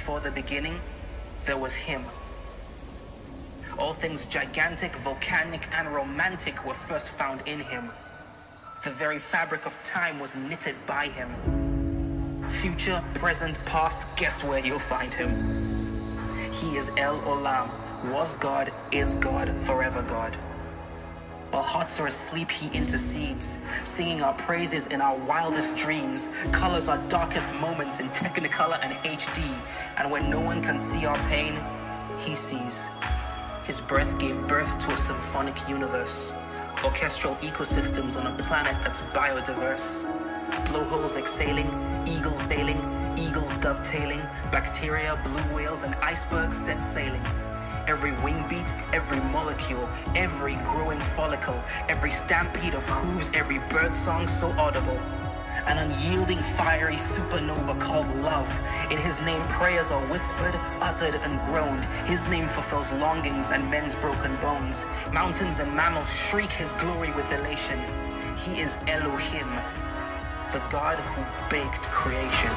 Before the beginning, there was him. All things gigantic, volcanic, and romantic were first found in him. The very fabric of time was knitted by him. Future, present, past, guess where you'll find him. He is El Olam, was God, is God, forever God. While hearts are asleep, he intercedes, singing our praises in our wildest dreams, colors our darkest moments in Technicolor and HD, and when no one can see our pain, he sees. His breath gave birth to a symphonic universe, orchestral ecosystems on a planet that's biodiverse, blowholes exhaling, eagles sailing, eagles dovetailing, bacteria, blue whales, and icebergs set sailing. Every wing beat, every molecule, every growing follicle, every stampede of hooves, every bird song so audible. An unyielding, fiery supernova called love. In his name prayers are whispered, uttered, and groaned. His name fulfills longings and men's broken bones. Mountains and mammals shriek his glory with elation. He is Elohim, the God who baked creation.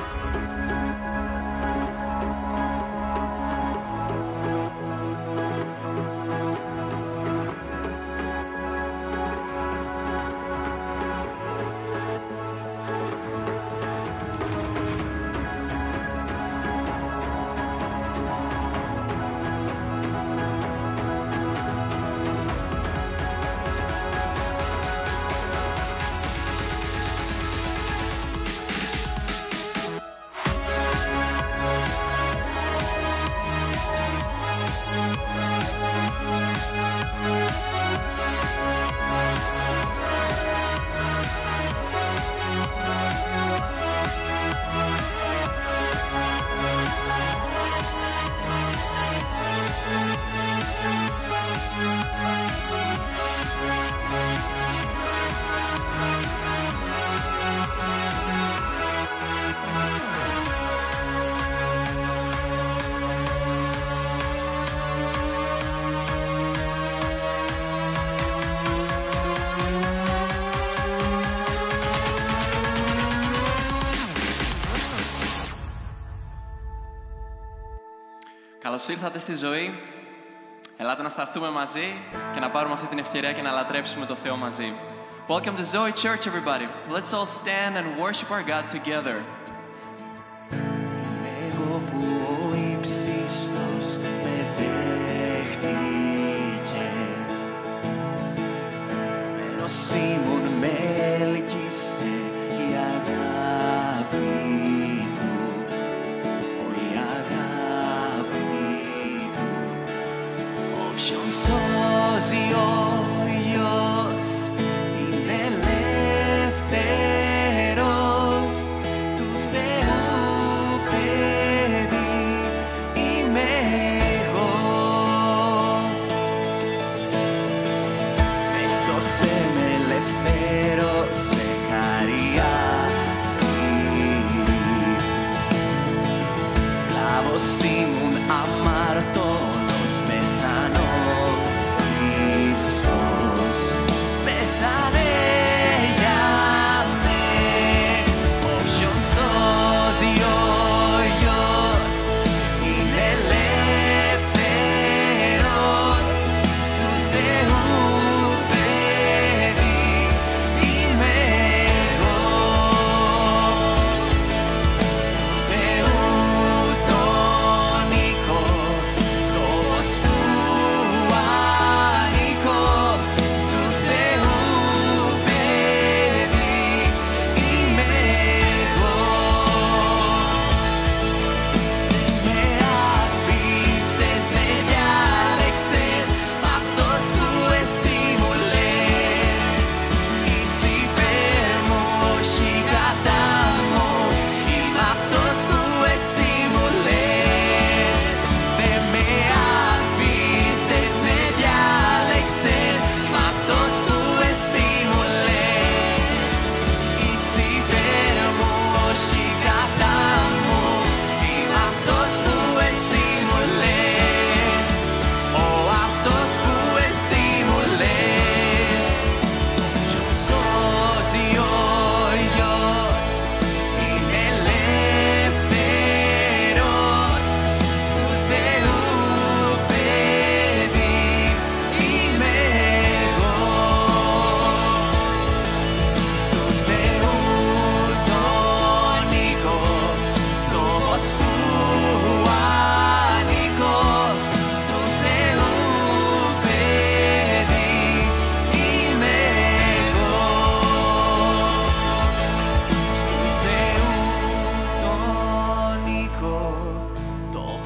Καλώς ήρθατε στη ζωή. Ελάτε να σταθούμε μαζί και να πάρουμε αυτή την ευκαιρία και να λατρέψουμε το Θεό μαζί. Welcome to Zoe Church, everybody. Let's all stand and worship our God together. Εγώ που ο ύψιστος με δέχτηκε, ως ήμουν με έλκυσε η αγάπη του, η αγάπη του. Όποιον σώζει ο Υιός είναι ελεύθερος, του Θεού παιδί είμαι εγώ. Με σώσε, με ελευθέρωσε, χαριά σκλάβος ήμουν αμαρτωλός, πεθάνω Χριστός.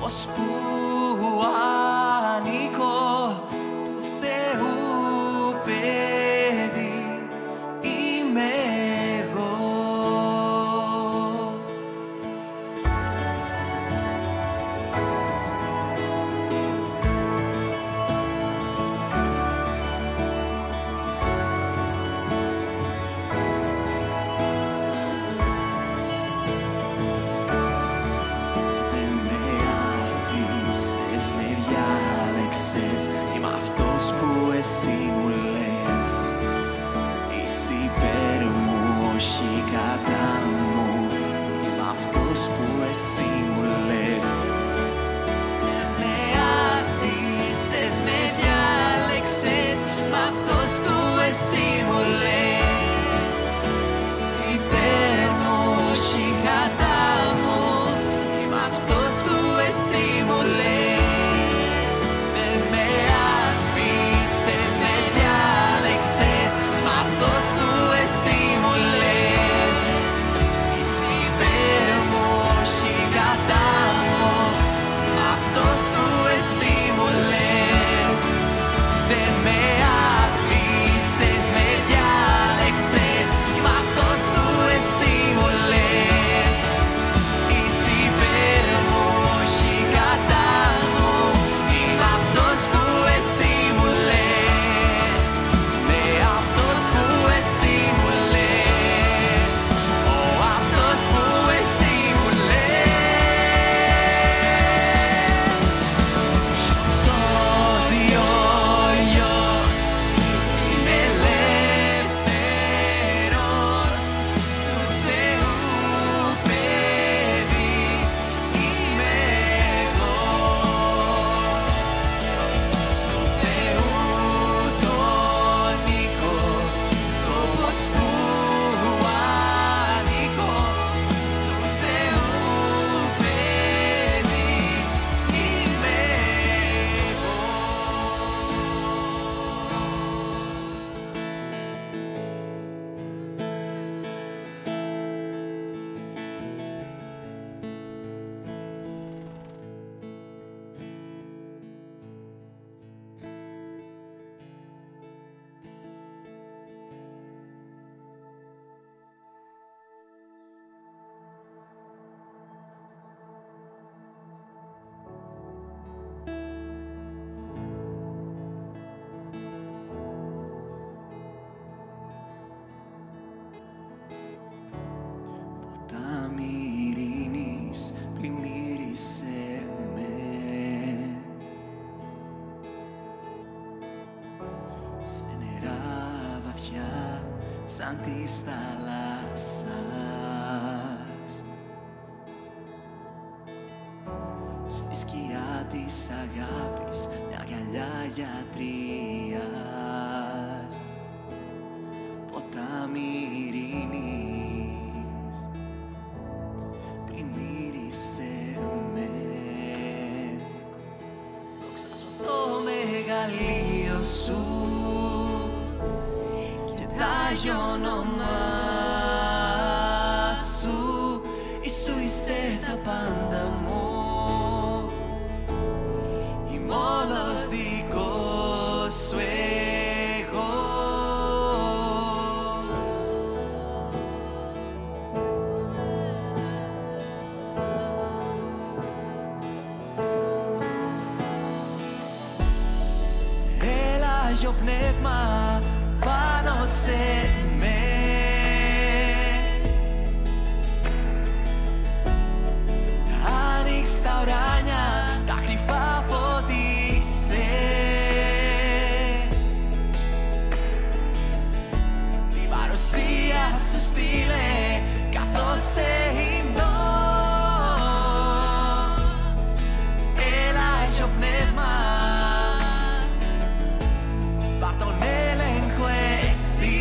πως που ανήκω του Θεού παιδί είμαι εγώ. Εσύ μου λες, είσαι υπέρ μου, όχι κατά μου. Είμαι αυτός που εσύ μου λες. Με άφησες, με διάλεξες, είμαι αυτός που εσύ μου λες. Είσαι υπέρ μου, όχι κατά μου. Είμαι αυτός που εσύ μου λες. Σαν της θάλασσας, στη σκιά της αγάπης, μια αγκαλιά γιατρίας, ποτάμι ειρήνης, πλημμύρισε με. Δόξασω το μεγαλείο σου τ' Άγιο όνομά σου, Ιησού είσαι τα πάντα μου. Είμαι όλος δικός σου εγώ. Έλα Άγιο Πνεύμα πάνω σε με. Άνοιξ τα ουράνια, τα κρυφά φώτισε. Την παρουσία σου στείλε καθώς σε υμνώ. Έλα Άγιο Πνεύμα, πάρ' τον έλεγχο εσύ.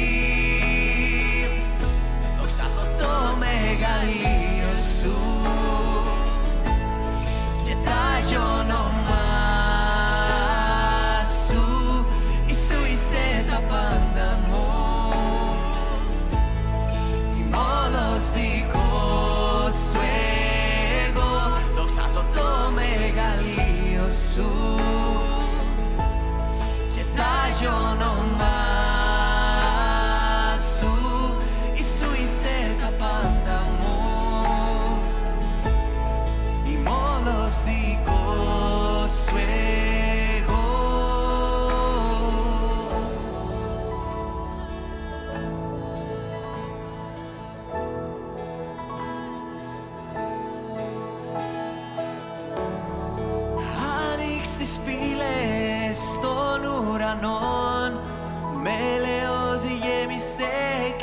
τις πύλες των ουρανών, με έλεος γέμισε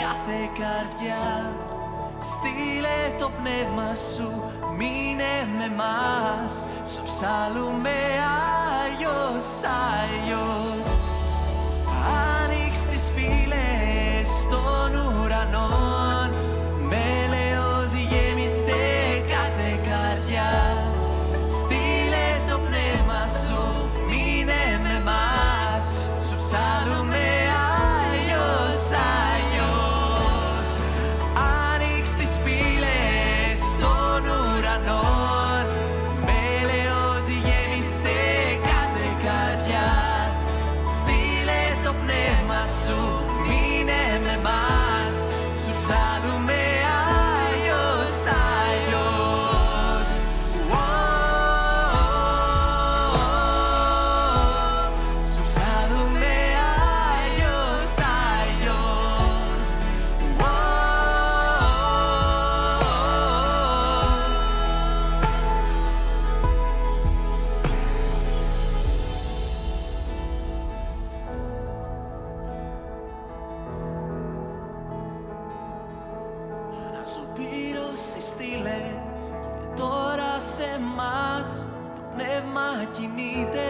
κάθε καρδιά. Στείλε το πνεύμα σου, μείνε με μας, σου ψάλλουμε Άγιος, Άγιος. Άνοιξ τις πύλες των ουρανών, με έλεος γέμισε κάθε καρδιά. Στείλε το πνεύμα σου, μείνε με μας, σου ψάλλουμε Άγιος, Άγιος. Άνοιξ τις πύλες των ουρανών, με έλεος γέμισε κάθε καρδιά. Στείλε το πνεύμα σου, μείνε με μας, σου ψάλλουμε Άγιος, Άγιος. Σου ψάλλουμε Άγιος, Άγιος. Αναζωπήρωση στείλε και τώρα σε μας το πνεύμα κινείται.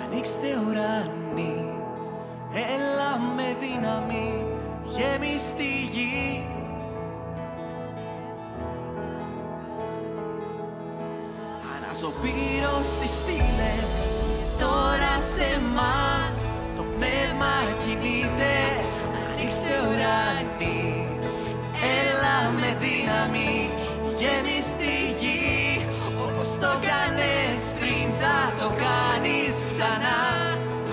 Ανοίξτε ουρανοί, έλα με δύναμη, γέμις τη γη. Αναζωπήρωση στείλε τώρα σε μας το πνεύμα κινείται. Ανοίξτε ουρανοί, έλα με δύναμη, γέμις τη γη. Όπως το κάνες πριν θα το κάνεις ξανά.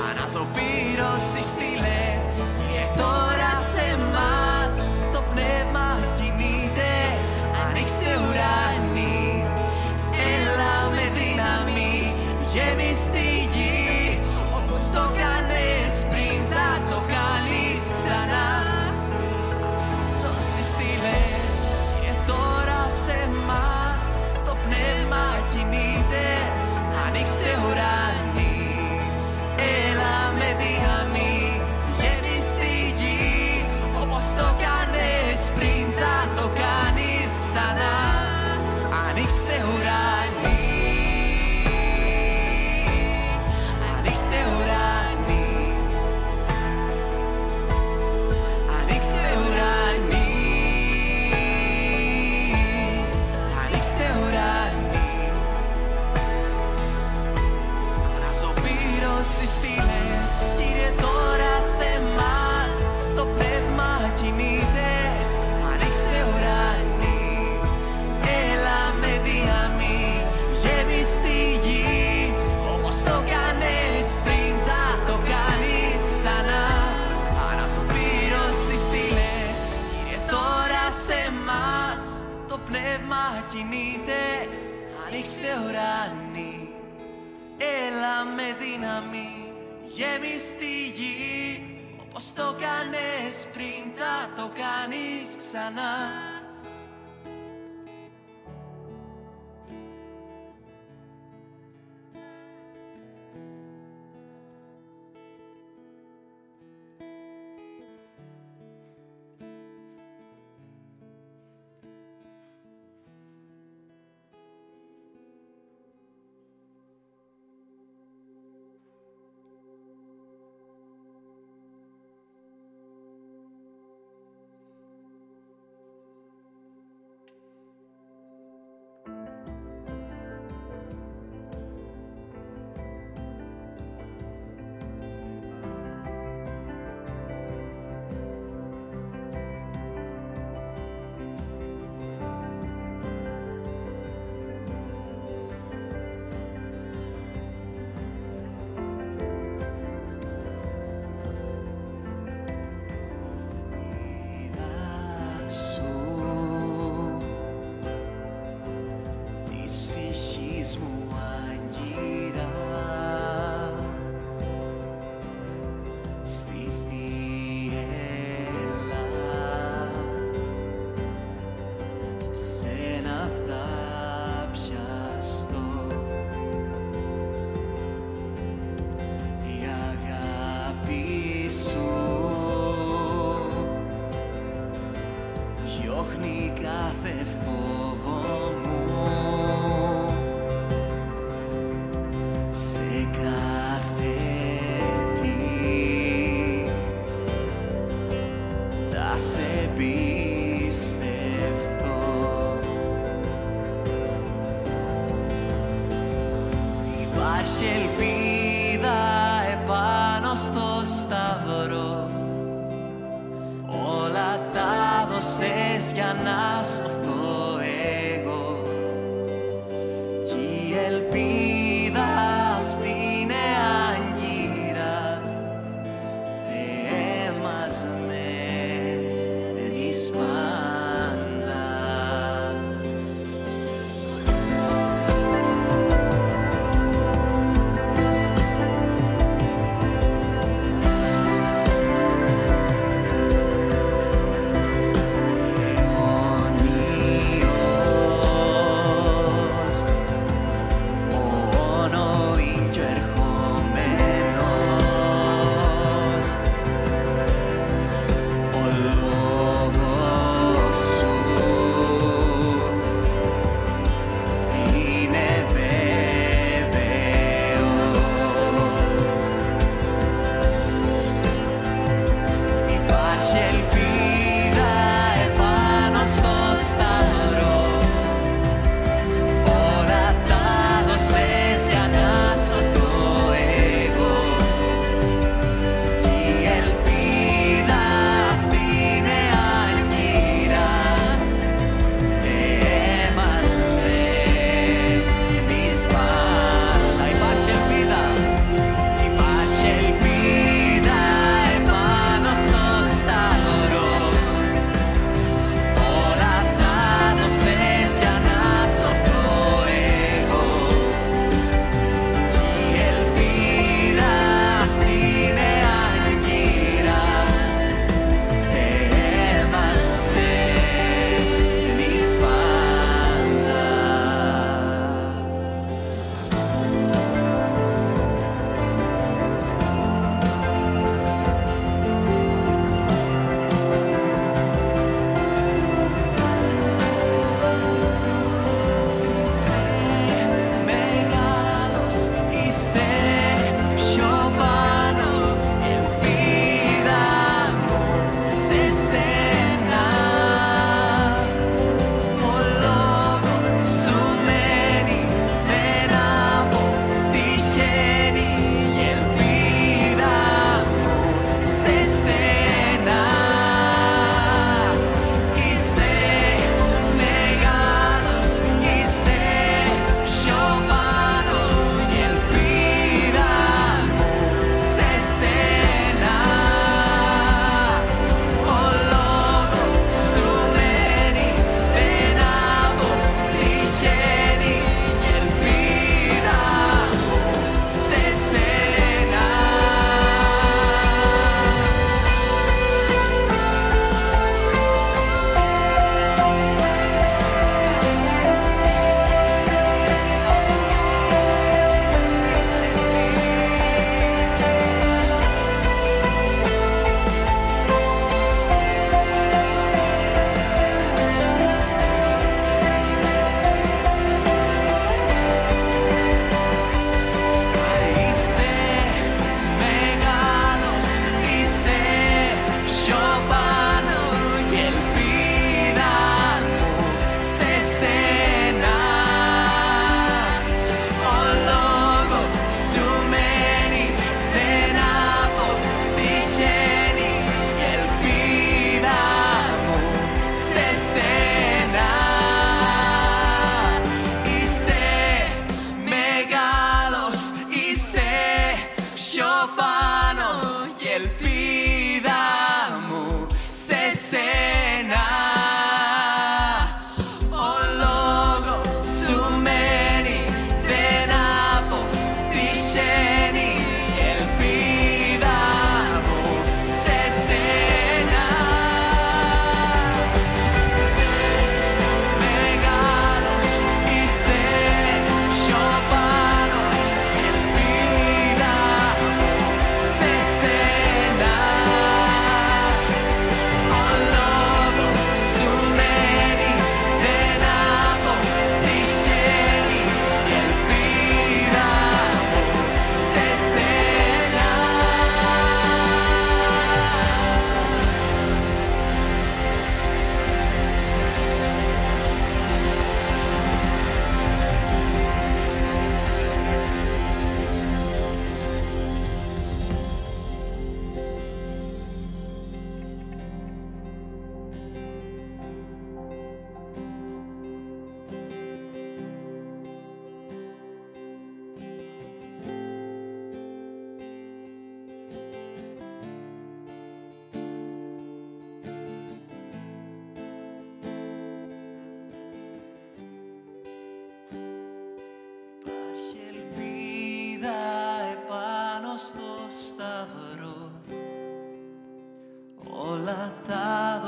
Αναζωπήρωση στείλε και τώρα σε μας το πνεύμα κινείται. Ανοίξτε ουρανοί, έλα με δύναμη, γέμις τη γη. Όπως το κάνες πριν θα το κάνεις ξανά. Σώση στείλε και τώρα σε μας το πνεύμα κινείται. Ανοίξτε ουρανοί, έλα με δύναμη, γέμις τη γη. Όπως το κάνες πριν θα το κάνεις ξανά. Ανοίξτε ουρανοί, ανοίξτε ουρανοί, ανοίξτε ουρανοί, ανοίξτε ουρανοί. Αναζωπήρωση στείλε, Κύριε, τώρα σε μας το πνεύμα κινείται. Ανοίξτε ουρανοί, έλα με δύναμη, γέμις τη γη. Όπως το κάνες πριν θα το κάνεις ξανά. Αναζωπήρωση στείλε, Κύριε, τώρα σε μας το πνεύμα κινείται. Ανοίξτε ουρανοί, έλα με δύναμη, γέμις τη γη. Όπως το κάνες πριν θα το κάνεις ξανά. Υπάρχει ελπίδα επάνω στο σταυρό. Όλα τα δώσες για να σωθώ εγώ. Κι η ελπίδα αυτή είναι άγκυρα. Θεέ μας μένεις πάντα. Αιώνιοι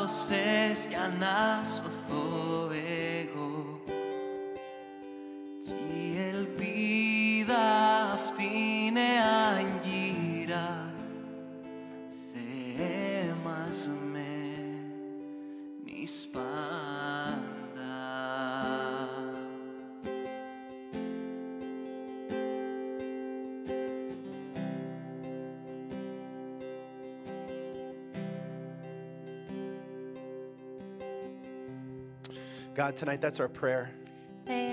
δώσες για να σωθώ εγώ. Κι η ελπίδα αυτή είναι άγκυρα, Θεέ μας μένεις πάντα. God, tonight that's our prayer,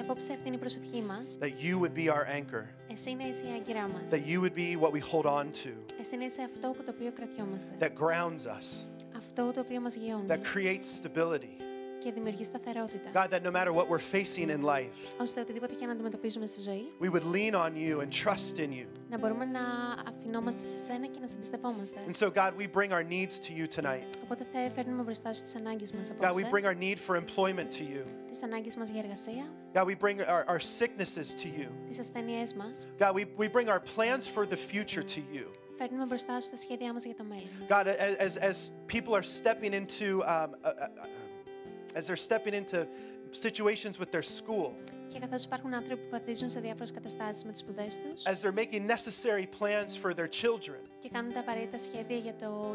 Απόψε αυτή είναι η προσευχή μας. that you would be our anchor, Εσύ να είσαι η άγκυρά μας. that you would be what we hold on to, Εσύ να είσαι αυτό που το οποίο κρατιόμαστε. that grounds us, Αυτό το οποίο μας γεώνει that creates stability. και δημιουργεί σταθερότητα. God, that no matter what we're facing in life, Ώστε οτιδήποτε και να αντιμετωπίζουμε στη ζωή, we would lean on you and trust in you. να μπορούμε να αφινόμαστε σε σένα και να σε εμπιστευόμαστε. And so, God, we bring our needs to you tonight. Οπότε θα φέρνουμε μπροστά σου τις ανάγκες μας God, we απόψε, bring our need for employment to you. τις ανάγκες μας για εργασία, God, we bring our sicknesses to you. τις ασθένειές μας. God, we bring our plans for the future to you. Φέρνουμε μπροστά σου τα σχέδιά μας για το μέλλον. God, as people are stepping into, as they're stepping into situations with their school, Και καθώς υπάρχουν άνθρωποι που βαθίζουν σε διάφορες καταστάσεις με τις σπουδές τους as they're making necessary plans for their children, και κάνουν τα απαραίτητα σχέδια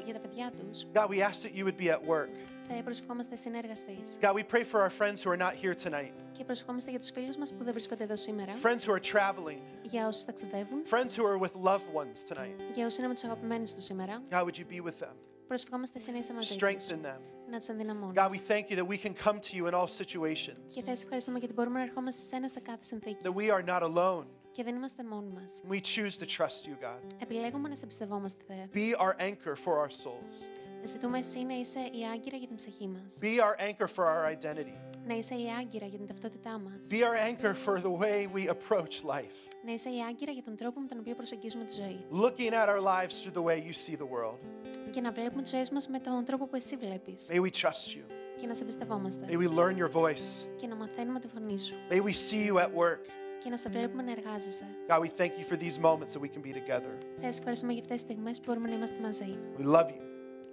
για τα παιδιά τους, God, we ask that you would be at work. θα προσευχόμαστε εσύ να εργαστείς. God, we pray for our friends who are not here tonight, Και προσευχόμαστε για τους φίλους μας που δεν βρίσκονται εδώ σήμερα, friends who are traveling, για όσους ταξιδεύουν, friends who are with loved ones tonight. για όσους είναι με τους αγαπημένους τους σήμερα. God, would you be with them? Προσευχόμαστε εσύ να είσαι μαζί τους, Strengthen them. να τους ενδυναμώνεις. God, we thank you that we can come to you in all situations, Και θα σε ευχαριστούμε γιατί μπορούμε να ερχόμαστε σε σένα σε κάθε συνθήκη. that we are not alone. Και δεν είμαστε μόνοι μας. We choose to trust you, God. Επιλέγουμε να σε εμπιστευόμαστε, Θεέ. Be our anchor for our souls. Ζητούμε εσύ να είσαι η άγκυρα για την ψυχή μας. Be our anchor for our identity. Να είσαι η άγκυρα για την ταυτότητά μας. Be our anchor for the way we approach life. Να είσαι η άγκυρα για τον τρόπο με τον οποίο προσεγγίζουμε τη ζωή. Looking at our lives through the way you see the world. Και να βλέπουμε τις ζωές μας με τον τρόπο που εσύ βλέπεις. May we trust you. Και να σε εμπιστευόμαστε. May we learn your voice. Και να μαθαίνουμε τη φωνή σου. May we see you at work. Και να σε βλέπουμε να εργάζεσαι. God, we thank you for these moments that we can be together. Θεέ, σε ευχαριστούμε για αυτές τις στιγμές που μπορούμε να είμαστε μαζί. We love you.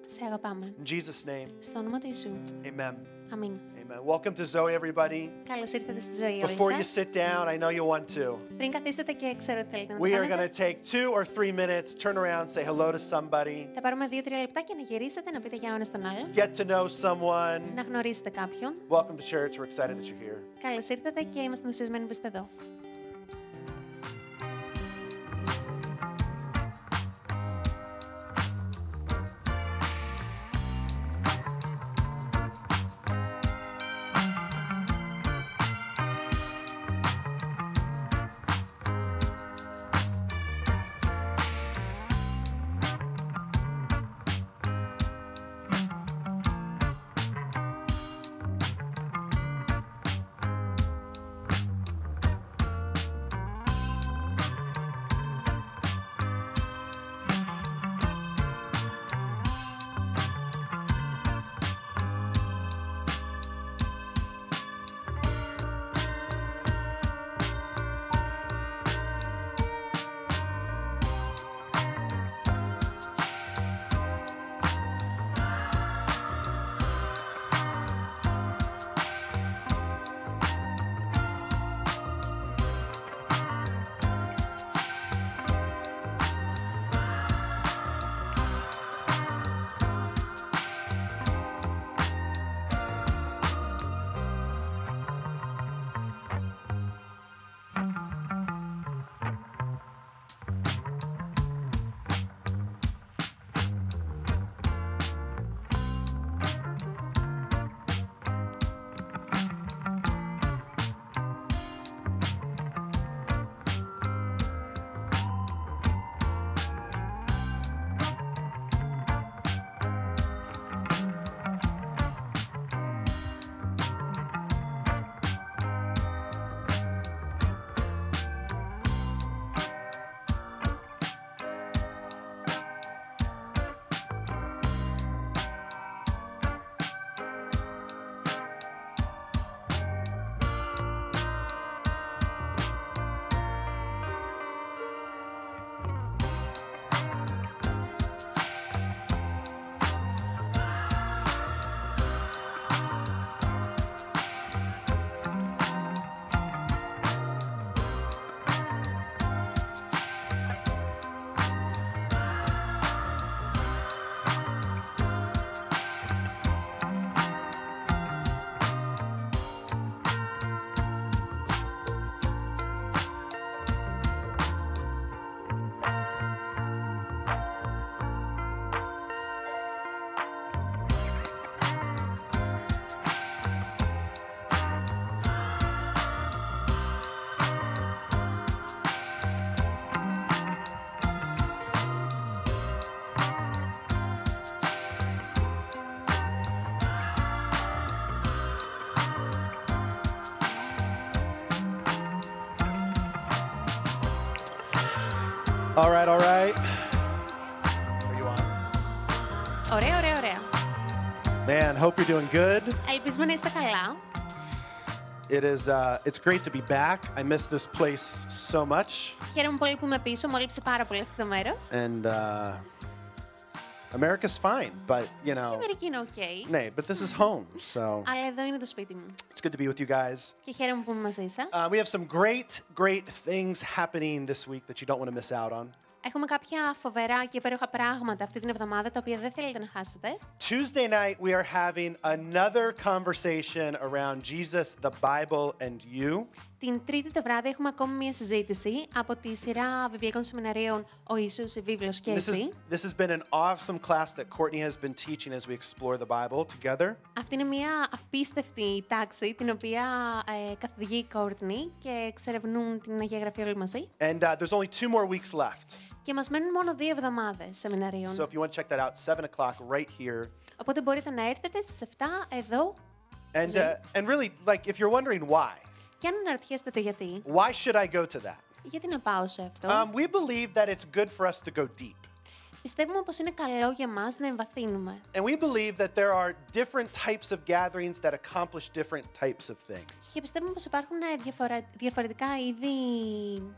Σε αγαπάμε. In Jesus' name, Στο όνομα του Ιησού. amen. Αμήν. Amen. Welcome to Zoe, everybody. Καλώς ήρθατε στη ζωή Before you όλες σας. sit down, I know you want to. Πριν καθίσετε και ξέρω ότι θέλετε να We το are going κάνετε, to take 2 or 3 minutes, turn around, say hello to somebody, θα πάρουμε 2-3 λεπτά και να γυρίσετε, να πείτε για ο ένας τον άλλον, get to know someone. να γνωρίσετε κάποιον. Welcome to church. We're excited that you're here. Καλώς ήρθατε και είμαστε ενθουσιασμένοι που είστε εδώ. All right, all right. Are you on? Ωραία, ωραία, ωραία. Man, hope you're doing good. Ελπίζουμε να είστε καλά. It's great to be back. I miss this place so much. Χαίρομαι πολύ που είμαι πίσω, μου έλειψε πάρα πολύ αυτό το μέρος. And America's fine, but you Η know. Αμερική είναι ok. Nay, but this is home, so Αλλά εδώ είναι το σπίτι μου. it's good to be with you guys. Και χαίρομαι που είμαι μαζί σας. We have some great things happening this week that you don't want to miss out on. Έχουμε κάποια φοβερά και υπέροχα πράγματα αυτή την εβδομάδα, τα οποία δεν θέλετε να χάσετε. Tuesday night, we are having another conversation around Jesus, the Bible, and you. Την Τρίτη το βράδυ έχουμε ακόμη μια συζήτηση από τη σειρά βιβλικών σεμιναρίων «Ο Ιησούς, η Βίβλος και εσύ». This has been an awesome class that Courtney has been teaching as we explore the Bible together. Αυτή είναι μια απίστευτη τάξη την οποία καθοδηγεί η Courtney και εξερευνούν την Αγία Γραφή όλοι μαζί. And there's only 2 more weeks left. Και μας μένουν μόνο 2 εβδομάδες σεμιναρίων. So if you want to check that out, 7 o'clock right here. Οπότε μπορείτε να έρθετε στις 7 εδώ. And really, like, if you're wondering why, Και αν αναρωτιέστε το γιατί, why should I go to that? γιατί να πάω σε αυτό, We believe that it's good for us to go deep. πιστεύουμε πως είναι καλό για μας να εμβαθύνουμε. And we believe that there are different types of gatherings that accomplish different types of things. Και πιστεύουμε πως υπάρχουν διαφορετικά είδη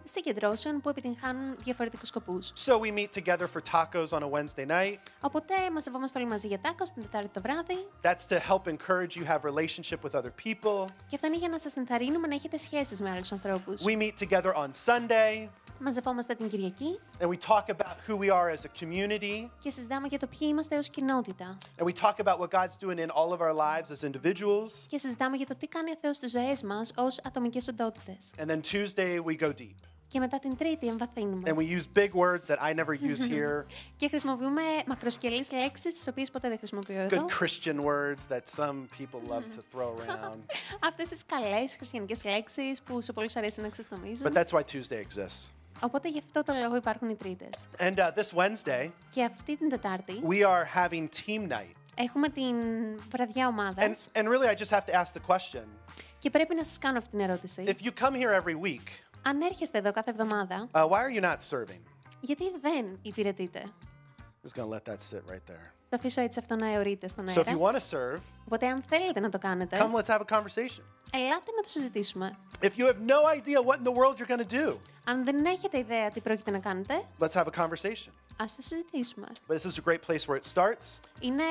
συγκεντρώσεων που επιτυγχάνουν διαφορετικούς σκοπούς. So we meet together for tacos on a Wednesday night. Οπότε μαζευόμαστε όλοι μαζί για τάκος την Τετάρτη το βράδυ. That's to help encourage you have relationship with other people. Και αυτό είναι για να σας ενθαρρύνουμε να έχετε σχέσεις με άλλους ανθρώπους. We meet together on Sunday. Μαζευόμαστε την Κυριακή And we talk about who we are as a community. και συζητάμε για το ποιοι είμαστε ως κοινότητα. And we talk about what God's doing in all of our lives as individuals. Και συζητάμε για το τι κάνει ο Θεός στις ζωές μας ως ατομικές οντότητες. And then Tuesday we go deep. Και μετά την Τρίτη εμβαθύνουμε. And we use big words that I never use here. Και χρησιμοποιούμε μακροσκελείς λέξεις, τις οποίες ποτέ δεν χρησιμοποιώ εδώ. Good Christian words that some people love to throw around. Αυτές τις καλές χριστιανικές λέξεις που σε πολλούς αρέσει να ξεστομίζουν. But that's why Tuesday exists. Οπότε γι' αυτό το λόγο υπάρχουν οι Τρίτες. And this Wednesday, Και αυτή την Τετάρτη we are having team night. έχουμε την βραδιά ομάδας. And really, I just have to ask the question. Και πρέπει να σας κάνω αυτή την ερώτηση. If you come here every week, Αν έρχεστε εδώ κάθε εβδομάδα, why are you not serving? γιατί δεν υπηρετείτε? I'm just going to let that sit right there. Το αφήσω έτσι αυτό να αιωρείται στον So if you αέρα. want to serve, Οπότε αν θέλετε να το κάνετε, come, let's have a conversation. ελάτε να το συζητήσουμε. If you have no idea what in the world you're going to do, Αν δεν έχετε ιδέα τι πρόκειται να κάνετε, let's have a conversation. ας το συζητήσουμε. But this is a great place where it starts. Είναι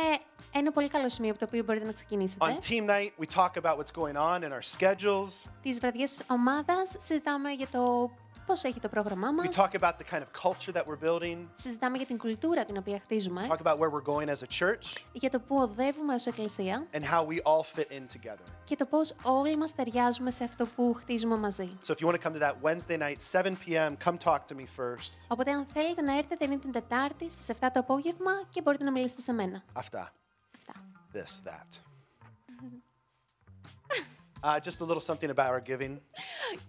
ένα πολύ καλό σημείο από το οποίο μπορείτε να ξεκινήσετε. On team night, we talk about what's going on in our schedules. Τις βραδιές ομάδας συζητάμε για το πώς έχει το πρόγραμμά μας. We talk about the kind of culture that we're building. Συζητάμε για την κουλτούρα την οποία χτίζουμε. Talk about where we're going as a church Για το που οδεύουμε ως εκκλησία. and how we all fit in together. Και το πώς όλοι μας ταιριάζουμε σε αυτό που χτίζουμε μαζί. So if you want to come to that Wednesday night, 7 p.m., come talk to me first. Οπότε αν θέλετε να έρθετε είναι την Τετάρτη στις 7 το απόγευμα και μπορείτε να μιλήσετε σε μένα. Αυτά. Αυτά. This, that. Just a little something about our giving.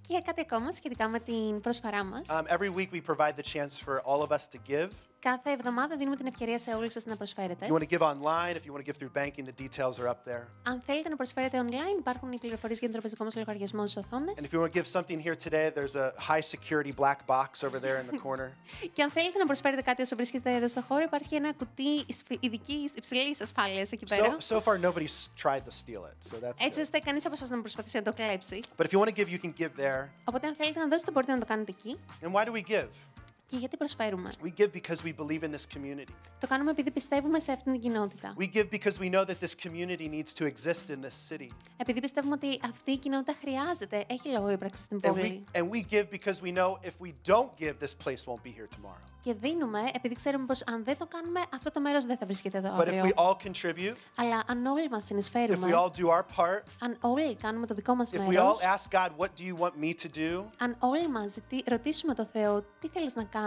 Και κάτι ακόμα σχετικά με την προσφορά μας. Every week we provide the chance for all of us to give. Κάθε εβδομάδα δίνουμε την ευκαιρία σε όλους σας να προσφέρετε. If you want to give online, if you want to give through banking, the details are up there. Αν θέλετε να προσφέρετε online, υπάρχουν οι πληροφορίες για τον τραπεζικό μας λογαριασμό στις οθόνες. And if you want to give something here today, there's a high security black box over there in the corner. Και αν θέλετε να προσφέρετε κάτι όσο βρίσκεστε εδώ στο χώρο, υπάρχει ένα κουτί ειδικής υψηλής ασφάλειας εκεί πέρα. So far, nobody's tried to steal it, so that's Έτσι good. ώστε κανείς από εσάς να προσπαθήσει να το κλέψει. But if you want to give, you can give there. Οπότε αν θέλετε να δώσετε, μπορείτε να το κάνετε εκεί. And why do we give? Και γιατί προσφέρουμε? We give because we believe in this community. Το κάνουμε επειδή πιστεύουμε σε αυτήν την κοινότητα. We give because we know that this community needs to exist in this city. Επειδή πιστεύουμε ότι αυτή η κοινότητα χρειάζεται, έχει λόγο ύπαρξη στην πόλη. And we give because we know if we don't give, this place won't be here tomorrow. Και δίνουμε επειδή ξέρουμε πως αν δεν το κάνουμε, αυτό το μέρος δεν θα βρίσκεται εδώ But if αύριο. we all contribute, Αλλά αν όλοι μας if συνεισφέρουμε, we all do our part, αν όλοι κάνουμε το δικό μας if we all μέρος, ask God, what do you want me to do? αν όλοι μας ρωτήσουμε το Θεό, τι θέλεις να κάνω,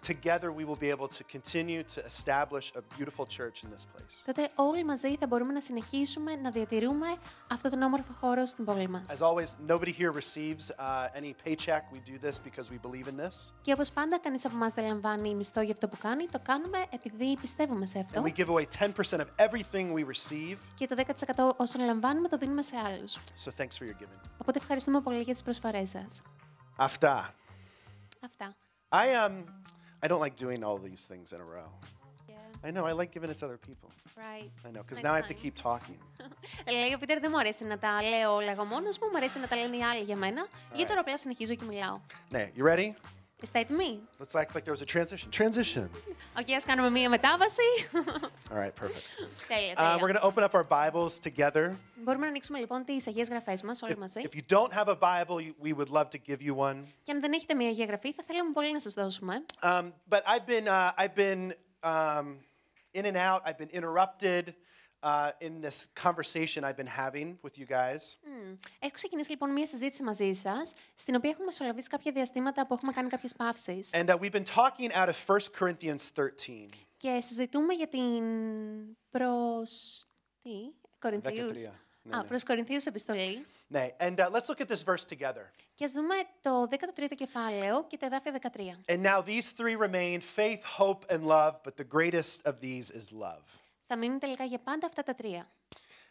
Together we will be able to continue to establish a beautiful church in this place. τότε όλοι μαζί θα μπορούμε να συνεχίσουμε να διατηρούμε αυτό τον όμορφο χώρο στην πόλη μας. As always, nobody here receives any paycheck. We do this because we believe in this. Και όπως πάντα, κανείς από εμάς δεν λαμβάνει μισθό για αυτό που κάνει. Το κάνουμε επειδή πιστεύουμε σε αυτό. And we give away 10% of everything we receive. Και το 10% όσων λαμβάνουμε το δίνουμε σε άλλους. So thanks for your giving. Οπότε ευχαριστούμε πολύ για τις προσφορές σας. Αυτά. Αυτά. I don't like doing all these things in a row. Yeah, I know, I like giving it to other people. right. I know, because Next now I have to time. keep talking. Λέει ο Πίτερ, δεν μου αρέσει να τα λέω όλα εγώ μόνος μου, μου αρέσει να τα λένε οι άλλοι για μένα. Γιατί τώρα απλά συνεχίζω και μιλάω. Ναι, you ready? Είστε έτοιμοι? Let's act like there was a transition. Transition. Οκ, ας κάνουμε μία μετάβαση. All right, perfect. Τέλεια, We're τέλεια. going to open up our Bibles together. Μπορούμε να ανοίξουμε λοιπόν τις Αγίες Γραφές μας όλοι μαζί. If you don't have a Bible, we would love to give you one. Και αν δεν έχετε μία Αγία Γραφή, θα θέλαμε πολύ να σας δώσουμε. But I've been in and out. I've been interrupted in this conversation I've been having with you guys. Έχω ξεκινήσει λοιπόν μία συζήτηση μαζί σας, στην οποία έχουμε μεσολαβήσει κάποια διαστήματα που έχουμε κάνει κάποιες παύσεις. And we've been talking out of 1 Corinthians 13. Και συζητούμε για την Κορινθίους. Προς Κορινθίους επιστολή. Ναι. And let's look at this verse together. Και ας δούμε το 13ο κεφάλαιο και το εδάφιο 13. And now these three remain, faith, hope, and love, but the greatest of these is love. Θα μείνουν τελικά για πάντα αυτά τα τρία.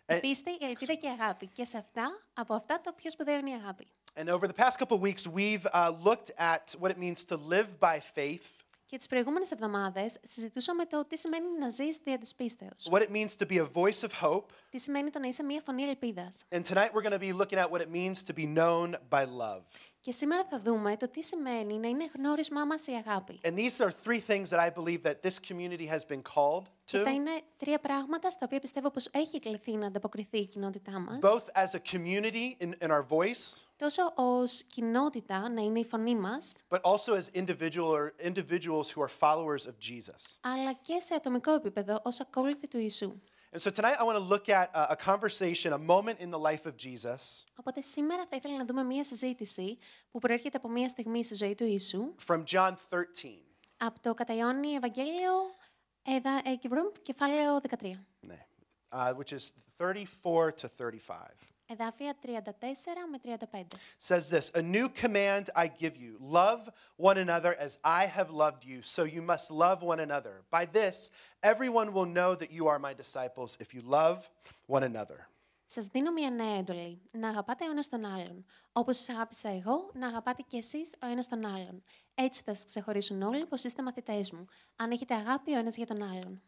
Η πίστη, η ελπίδα και η αγάπη. Και σε αυτά, από αυτά το πιο σπουδαίο είναι η αγάπη. And over the past couple of weeks, we've looked at what it means to live by faith, Και τις προηγούμενες εβδομάδες συζητούσαμε το τι σημαίνει να ζεις δια της πίστεως. what it means to be a voice of hope, Τι σημαίνει το να είσαι μια φωνή ελπίδας. and tonight we're going to be looking at what it means to be known by love. Και σήμερα θα δούμε το τι σημαίνει να είναι γνώρισμά μας η αγάπη. And these are three things that I believe that this community has been called Και αυτά to, είναι τρία πράγματα στα οποία πιστεύω πως έχει κληθεί να ανταποκριθεί η κοινότητά μας. both as a community in our voice, Τόσο ως κοινότητα να είναι η φωνή μας, but also as individuals who are followers of Jesus. αλλά και σε ατομικό επίπεδο ως ακόλουθοι του Ιησού. And so tonight I want to look at a conversation, a moment in the life of Jesus Οπότε σήμερα θα ήθελα να δούμε μία συζήτηση που προέρχεται από μία στιγμή στη ζωή του Ιησού, from John 13. από το κατά Ιωάννη Ευαγγέλιο, κεφάλαιο 13. Ναι. Which is 34 to 35. Εδάφια 34 με 35. Says this, a new command I give you, love one another as I have loved you, so you must love one another. By this, everyone will know that you are my disciples if you love one another. Σας δίνω μια νέα εντολή, να αγαπάτε ο ένας τον άλλον. Όπως σας αγάπησα εγώ, να αγαπάτε κι εσείς ο ένας τον άλλον. Έτσι θα σας ξεχωρίσουν όλοι πως είστε μαθητές μου, αν έχετε αγάπη ο ένας για τον άλλον.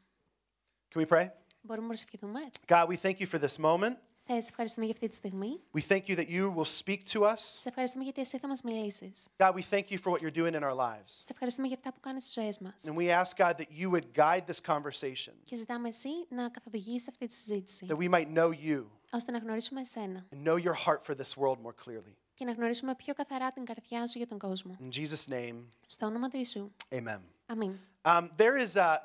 Can we pray? Μπορούμε να προσευχηθούμε. God, we thank you for this moment. Θα σε ευχαριστούμε για αυτή τη στιγμή. We thank you that you will speak to us. Σε ευχαριστούμε γιατί εσύ θα μας μιλήσεις. God, we thank you for what you're doing in our lives. Σε ευχαριστούμε για αυτά που κάνεις στις ζωές μας. And we ask, God, that you would guide this conversation, Και ζητάμε εσύ να καθοδηγήσεις αυτή τη συζήτηση, that we might know you ώστε να γνωρίσουμε εσένα and know your heart for this world more clearly. και να γνωρίσουμε πιο καθαρά την καρδιά σου για τον κόσμο. In Jesus' name, Στο όνομα του Ιησού. amen. Αμήν.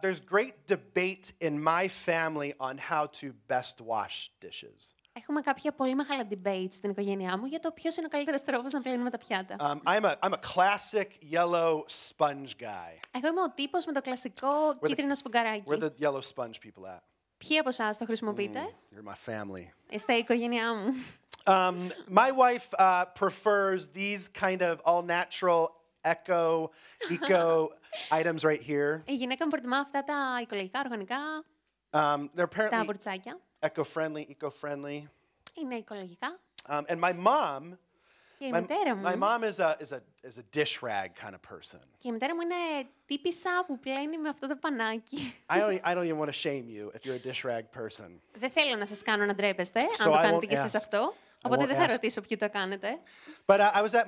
There's great debate in my family on how to best wash dishes. Έχουμε κάποια πολύ μεγάλα debates στην οικογένειά μου για το ποιος είναι ο καλύτερος τρόπος να πλύνουμε τα πιάτα. I'm a classic yellow sponge guy. Εγώ είμαι ο τύπος με το κλασικό κίτρινο σφουγγαράκι. Where the yellow sponge people at? Ποιοι από εσάς το χρησιμοποιείτε? You're my family. Είστε η οικογένειά μου. My wife prefers these kind of all-natural eco items right here. Η γυναίκα μου προτιμά αυτά τα οικολογικά, οργανικά, They're τα apparently βουρτσάκια. eco-friendly. Είναι οικολογικά. And my mom, Και η μητέρα μου, my mom is a dish rag kind of person. και η μητέρα μου είναι τύπισσα που πλένει με αυτό το πανάκι. I don't even want to shame you if you're a dish rag person. Δεν θέλω να σας κάνω να ντρέπεστε, αν So το I κάνετε won't κι εσείς ask. αυτό. I Οπότε won't δεν θα ask. ρωτήσω ποιοι το κάνετε. But I was at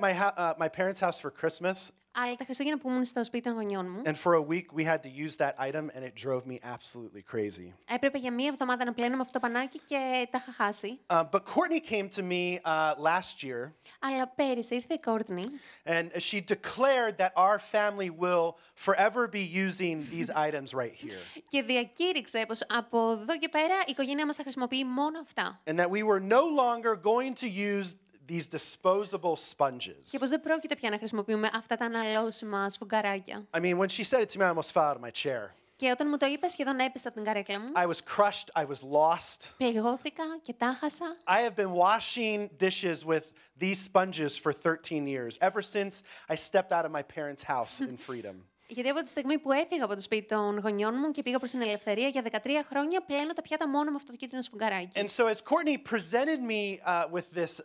my parents' house for Christmas, Αλλά τα Χριστούγεννα που ήμουν στο σπίτι των γονιών μου, and for a week we had to use that item, and it drove me absolutely crazy. έπρεπε για μία εβδομάδα να πλένω με αυτό το πανάκι και τα είχα χάσει. But Courtney came to me last year, Αλλά πέρυσι ήρθε η Κόρτνη and she declared that our family will forever be using these items right here, και διακήρυξε πως από εδώ και πέρα η οικογένειά μας θα χρησιμοποιεί μόνο αυτά. and that we were no longer going to use these disposable sponges. Και πως δεν πρόκειται πια να χρησιμοποιούμε αυτά τα αναλώσιμα σφουγγαράκια. I mean, when she said it to me, I almost fell out of my chair. Και όταν μου το είπε, σχεδόν έπεσα από την καρέκλα μου. I was crushed. I was lost. Πληγώθηκα και τα χάσα. I have been washing dishes with these sponges for 13 years, ever since I stepped out of my parents' house in freedom. Γιατί από τη στιγμή που έφυγα από το σπίτι των γονιών μου και πήγα προς την ελευθερία για 13 χρόνια, πλένω τα πιάτα μόνο με αυτό το κίτρινο σφουγγαράκι. And so as Courtney presented me with this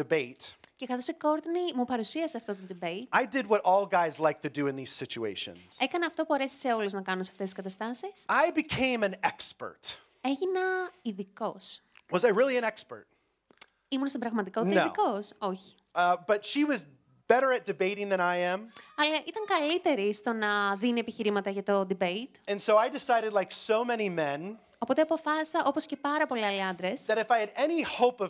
debate, Και καθώς η Κόρτνη μου παρουσίασε αυτό το debate, I did what all guys like to do in these situations. έκανα αυτό που αρέσει σε όλους να κάνουν σε αυτές τις καταστάσεις. I became an expert. Έγινα ειδικός. Was I really an expert? Ήμουν στην πραγματικότητα No. ειδικός? Όχι. But she was better at debating than I am. Αλλά ήταν καλύτερη στο να δίνει επιχειρήματα για το debate. And so I decided, like so many men, Οπότε αποφάσισα, όπως και πάρα πολλοί άλλοι άντρες, that if I had any hope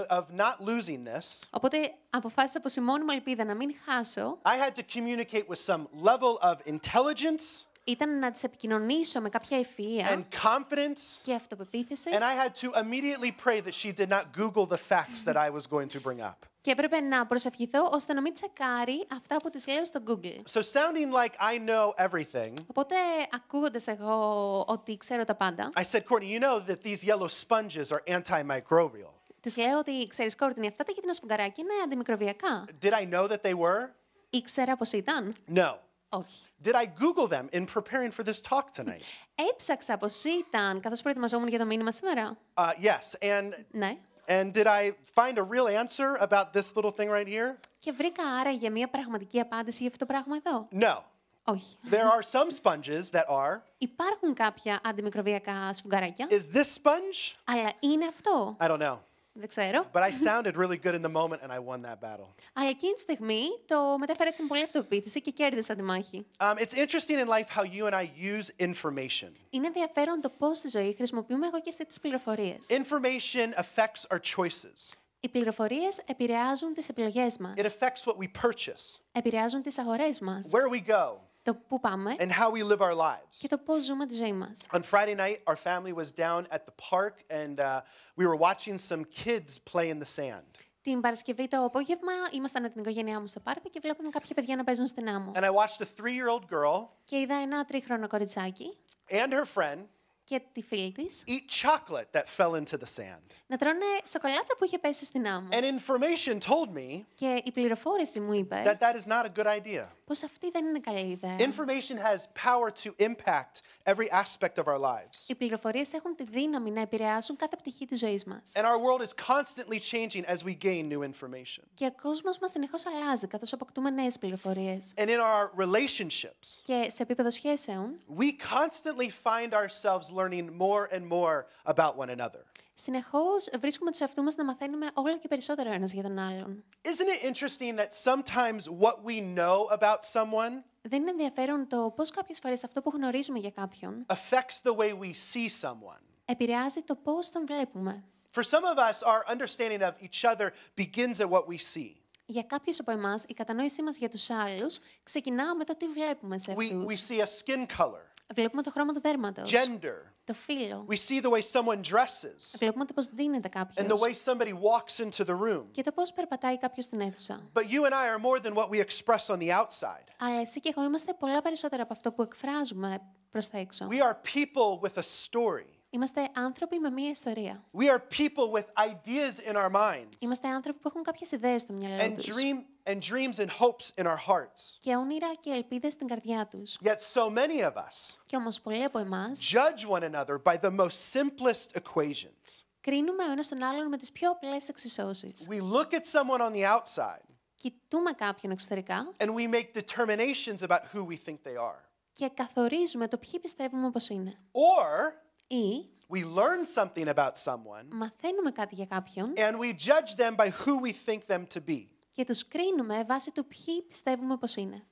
of not losing this, οπότε αποφάσισα πως η μόνη μου ελπίδα να μην χάσω I had to communicate with some level of intelligence ήταν να της επικοινωνήσω με κάποια ευφυΐα and confidence, και αυτοπεποίθηση and I had to immediately pray that she did not Google the facts that I was going to bring up. και έπρεπε να προσευχηθώ ώστε να μην τσεκάρει αυτά που της λέω στο Google. So sounding like I know everything, Οπότε ακούγοντας εγώ ότι ξέρω τα πάντα, I said, Courtney, you know that these yellow sponges are antimicrobial. της λέω ότι ξέρεις Κόρτνη, αυτά τα κίτρινα σφουγγαράκια είναι αντιμικροβιακά. Did I know that they were? Ήξερα πως ήταν? No. Όχι. Did I Google them in preparing for this talk tonight? Έψαξα πως ήταν καθώς προετοιμαζόμουν για το μήνυμα σήμερα. Yes. Ναι. And did I find a real answer about this little thing right here? Και βρήκα άραγε μια πραγματική απάντηση για αυτό το πράγμα εδώ? No. Όχι. There are some sponges that are. Υπάρχουν κάποια αντιμικροβιακά σφουγγαράκια, Is this sponge? αλλά είναι αυτό? I don't know. Δεν ξέρω. But I sounded really good in the moment and I won that battle. Αλλά εκείνη τη στιγμή το μετέφερα έτσι με πολλή αυτοπεποίθηση και κέρδισα τη μάχη. It's interesting in life how you and I use information. Είναι ενδιαφέρον το πώς στη ζωή χρησιμοποιούμε εγώ και τις πληροφορίες. Information affects our choices. Οι πληροφορίες επηρεάζουν τις επιλογές μας. It affects what we purchase, Επηρεάζουν τις αγορές μας. where we go, Το πού πάμε and how we live our lives. και το πώς ζούμε τη ζωή μας. On Friday night, our family was down at the park and we were watching some kids play in the sand. Την Παρασκευή το απόγευμα ήμασταν με την οικογένειά μου στο πάρκο και βλέπαμε κάποια παιδιά να παίζουν στην άμμο. And I watched a 3-year-old girl Και είδα ένα 3χρονο κοριτσάκι and her friend και τη φίλη της eat chocolate that fell into the sand. να τρώνε σοκολάτα που είχε πέσει στην άμμο. And information told me Και η πληροφόρηση μου είπε that that is not a good idea. πως αυτή δεν είναι καλή ιδέα. Information has power to impact every aspect of our lives. Οι πληροφορίες έχουν τη δύναμη να επηρεάσουν κάθε πτυχή της ζωής μας. And our world is constantly changing as we gain new information. Και ο κόσμος μας συνεχώς αλλάζει καθώς αποκτούμε νέες πληροφορίες. And in our relationships, Και σε επίπεδο σχέσεων, we constantly find ourselves learning more and more about one another. συνεχώς βρίσκουμε τους εαυτούς μας να μαθαίνουμε όλο και περισσότερο ένας για τον άλλον. Isn't it interesting that sometimes what we know about someone Δεν είναι ενδιαφέρον το πώς κάποιες φορές αυτό που γνωρίζουμε για κάποιον affects the way we see someone? επηρεάζει το πώς τον βλέπουμε. For some of us, our understanding of each other begins at what we see. Για κάποιους από εμάς, η κατανόησή μας για τους άλλους ξεκινά με το τι βλέπουμε σε We αυτούς. see a skin color, Βλέπουμε το χρώμα του δέρματος, gender. το φύλο. We see the way someone dresses Βλέπουμε το πώς δίνεται and the κάποιος way somebody walks into the room. και το πώς περπατάει κάποιος στην αίθουσα. But you and I are more than what we express on the outside. Αλλά εσύ και εγώ είμαστε πολλά περισσότερα από αυτό που εκφράζουμε προς τα έξω. We are people with a story. Είμαστε άνθρωποι με μία ιστορία. We are people with ideas in our minds Είμαστε άνθρωποι που έχουν κάποιες ιδέες στο μυαλό and τους dreams and hopes in our hearts. και όνειρα και ελπίδες στην καρδιά τους. Yet so many of us Και όμως πολλοί από εμάς judge one another by the most simplest equations. κρίνουμε ο ένας τον άλλον με τις πιο απλές εξισώσεις. We look at someone on the outside Κοιτούμε κάποιον εξωτερικά and we make determinations about who we think they are. και καθορίζουμε το ποιοι πιστεύουμε πως είναι. Or Ή we learn something about someone μαθαίνουμε κάτι για κάποιον and we judge them by who we think them to be. και τους κρίνουμε βάσει του ποιοι πιστεύουμε πως είναι.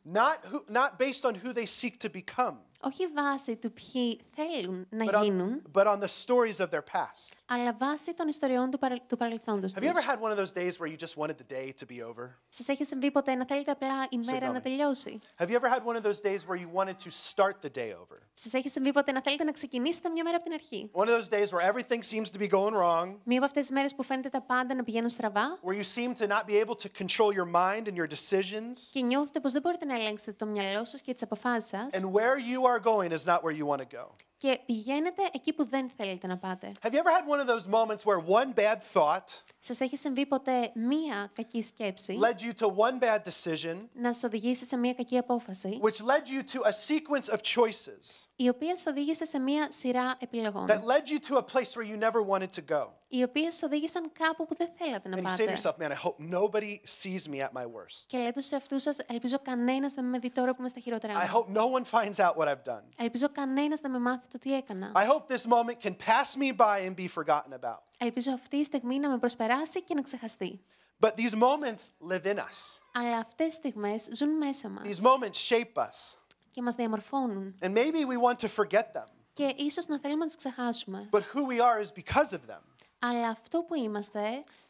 Not based on who they seek to become, Όχι βάσει του ποιοι θέλουν να but γίνουν, on the stories of their past. αλλά βάσει των ιστοριών του παρελθόντος Have you ever τους. had one of those days where you just wanted the day to be over? Σας έχει συμβεί ποτέ να θέλετε απλά η μέρα Συγγνώμη. να τελειώσει? Have you ever had one of those days where you wanted to start the day over? Σας έχει συμβεί ποτέ να θέλετε να ξεκινήσετε μια μέρα από την αρχή? One of those days where everything seems to be going wrong, Μία από αυτές τις μέρες που φαίνεται τα πάντα να πηγαίνουν στραβά where you seem to not be able to control your mind and your decisions, και νιώθετε πως δεν μπορείτε να ελέγξετε το μυαλό σας και τις αποφάσεις σας and where you are going is not where you want to go. και και πηγαίνετε εκεί που δεν θέλετε να πάτε. Have you ever had one of those moments where one bad thought Σας έχει συμβεί ποτέ μία κακή σκέψη led you to one bad decision, να σας οδηγήσει σε μία κακή απόφαση, which led you to a sequence of choices η οποία σας οδήγησε σε μία σειρά επιλογών, that led you to a place where you never wanted to go? οι οποίες σας οδήγησαν κάπου που δεν θέλατε να And you say to πάτε. yourself, man, I hope nobody sees me at my worst. Και λέτε στους εαυτούς σας, ελπίζω κανένας δεν με δει τώρα που είμαι στα χειρότερά I μου. hope no one finds out what I've done. Ελπίζω κανένας δεν με μάθει το τι έκανα. I hope this moment can pass me by and be forgotten about. Ελπίζω αυτή η στιγμή να με προσπεράσει και να ξεχαστεί. But these moments live in us. Αλλά αυτές τις στιγμές ζουν μέσα μας These moments shape us. και μας διαμορφώνουν. And maybe we want to forget them. Και ίσως να θέλουμε να τις ξεχάσουμε. But who we are is because of them. Αλλά αυτό που είμαστε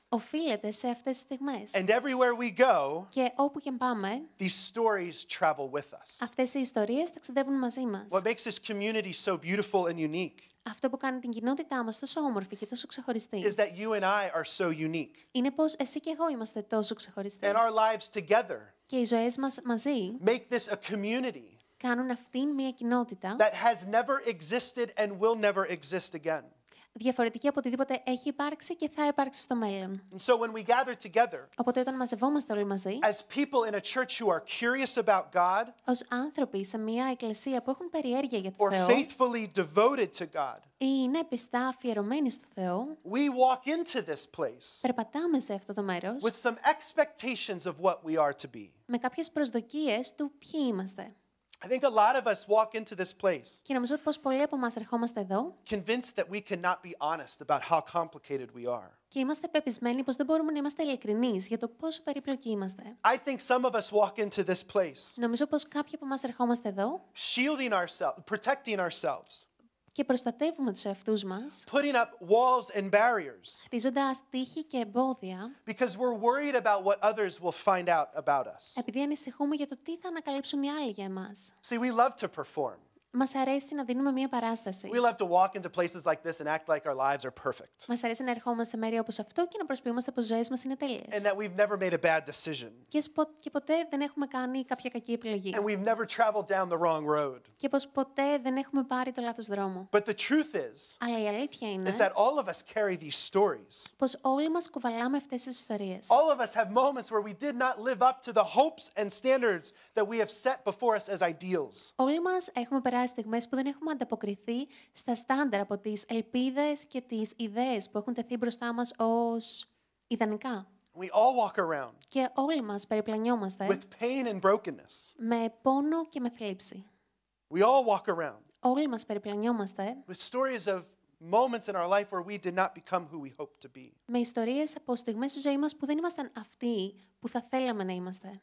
οφείλεται σε αυτές τις στιγμές. And everywhere we go, Και όπου και πάμε, these stories travel with us. αυτές οι ιστορίες ταξιδεύουν μαζί μας. What makes this community so beautiful and unique Αυτό που κάνει την κοινότητά μας τόσο όμορφη και τόσο ξεχωριστή is that you and I are so unique. είναι πως εσύ και εγώ είμαστε τόσο ξεχωριστοί. And our lives together Και οι ζωές μας μαζί make this a community κάνουν αυτήν μια κοινότητα that has never existed and will never exist again. διαφορετική από οτιδήποτε έχει υπάρξει και θα υπάρξει στο μέλλον. And so when we gather together Οπότε όταν μαζευόμαστε όλοι μαζί, as people in a church who are curious about God ως άνθρωποι σε μια εκκλησία που έχουν περιέργεια για το or Θεό faithfully devoted to God, ή είναι πιστά αφιερωμένοι στο Θεό, we walk into this place περπατάμε σε αυτό το μέρος with some expectations of what we are to be. με κάποιες προσδοκίες του ποιοι είμαστε. I think a lot of us walk into this place Και νομίζω πως πολλοί από εμάς ερχόμαστε εδώ convinced that we cannot be honest about how complicated we are. και είμαστε πεπισμένοι πως δεν μπορούμε να είμαστε ειλικρινείς για το πόσο περίπλοκοι είμαστε. I think some of us walk into this place Νομίζω πως κάποιοι από εμάς ερχόμαστε εδώ shielding ourselves, protecting ourselves, και προστατεύουμε τους εαυτούς μας, putting up walls and barriers χτίζοντας τείχη και εμπόδια, because we're worried about what others will find out about us. επειδή ανησυχούμε για το τι θα ανακαλύψουν οι άλλοι για εμάς. See, we love to perform. Μας αρέσει να δίνουμε μια παράσταση. We love to walk into places like this and act like our lives are perfect Μας αρέσει να ερχόμαστε σε μέρη όπως αυτό και να προσποιούμαστε πως ζωές μας είναι and τέλειες. that we've never made a bad decision Και ποτέ δεν έχουμε κάνει κάποια κακή επιλογή. and we've never traveled down the wrong road. Και πως ποτέ δεν έχουμε πάρει το λάθος δρόμο. But the truth is Αλλά η αλήθεια είναι that all of us carry these stories. πως όλοι μας κουβαλάμε αυτές τις ιστορίες. All of us have moments where we did not live up to the hopes and standards that we have set before us as ideals. Όλοι μας έχουμε περάσει στιγμές που δεν έχουμε ανταποκριθεί στα στάνταρ από τις ελπίδες και τις ιδέες που έχουν τεθεί μπροστά μας ως ιδανικά. We all walk around Και όλοι μας περιπλανιόμαστε with pain and brokenness. με πόνο και με θλίψη. We all walk around Όλοι μας περιπλανιόμαστε with stories of moments in our life where we did not become who we hoped to be. με ιστορίες από στιγμές στη ζωή μας που δεν ήμασταν αυτοί που θα θέλαμε να είμαστε.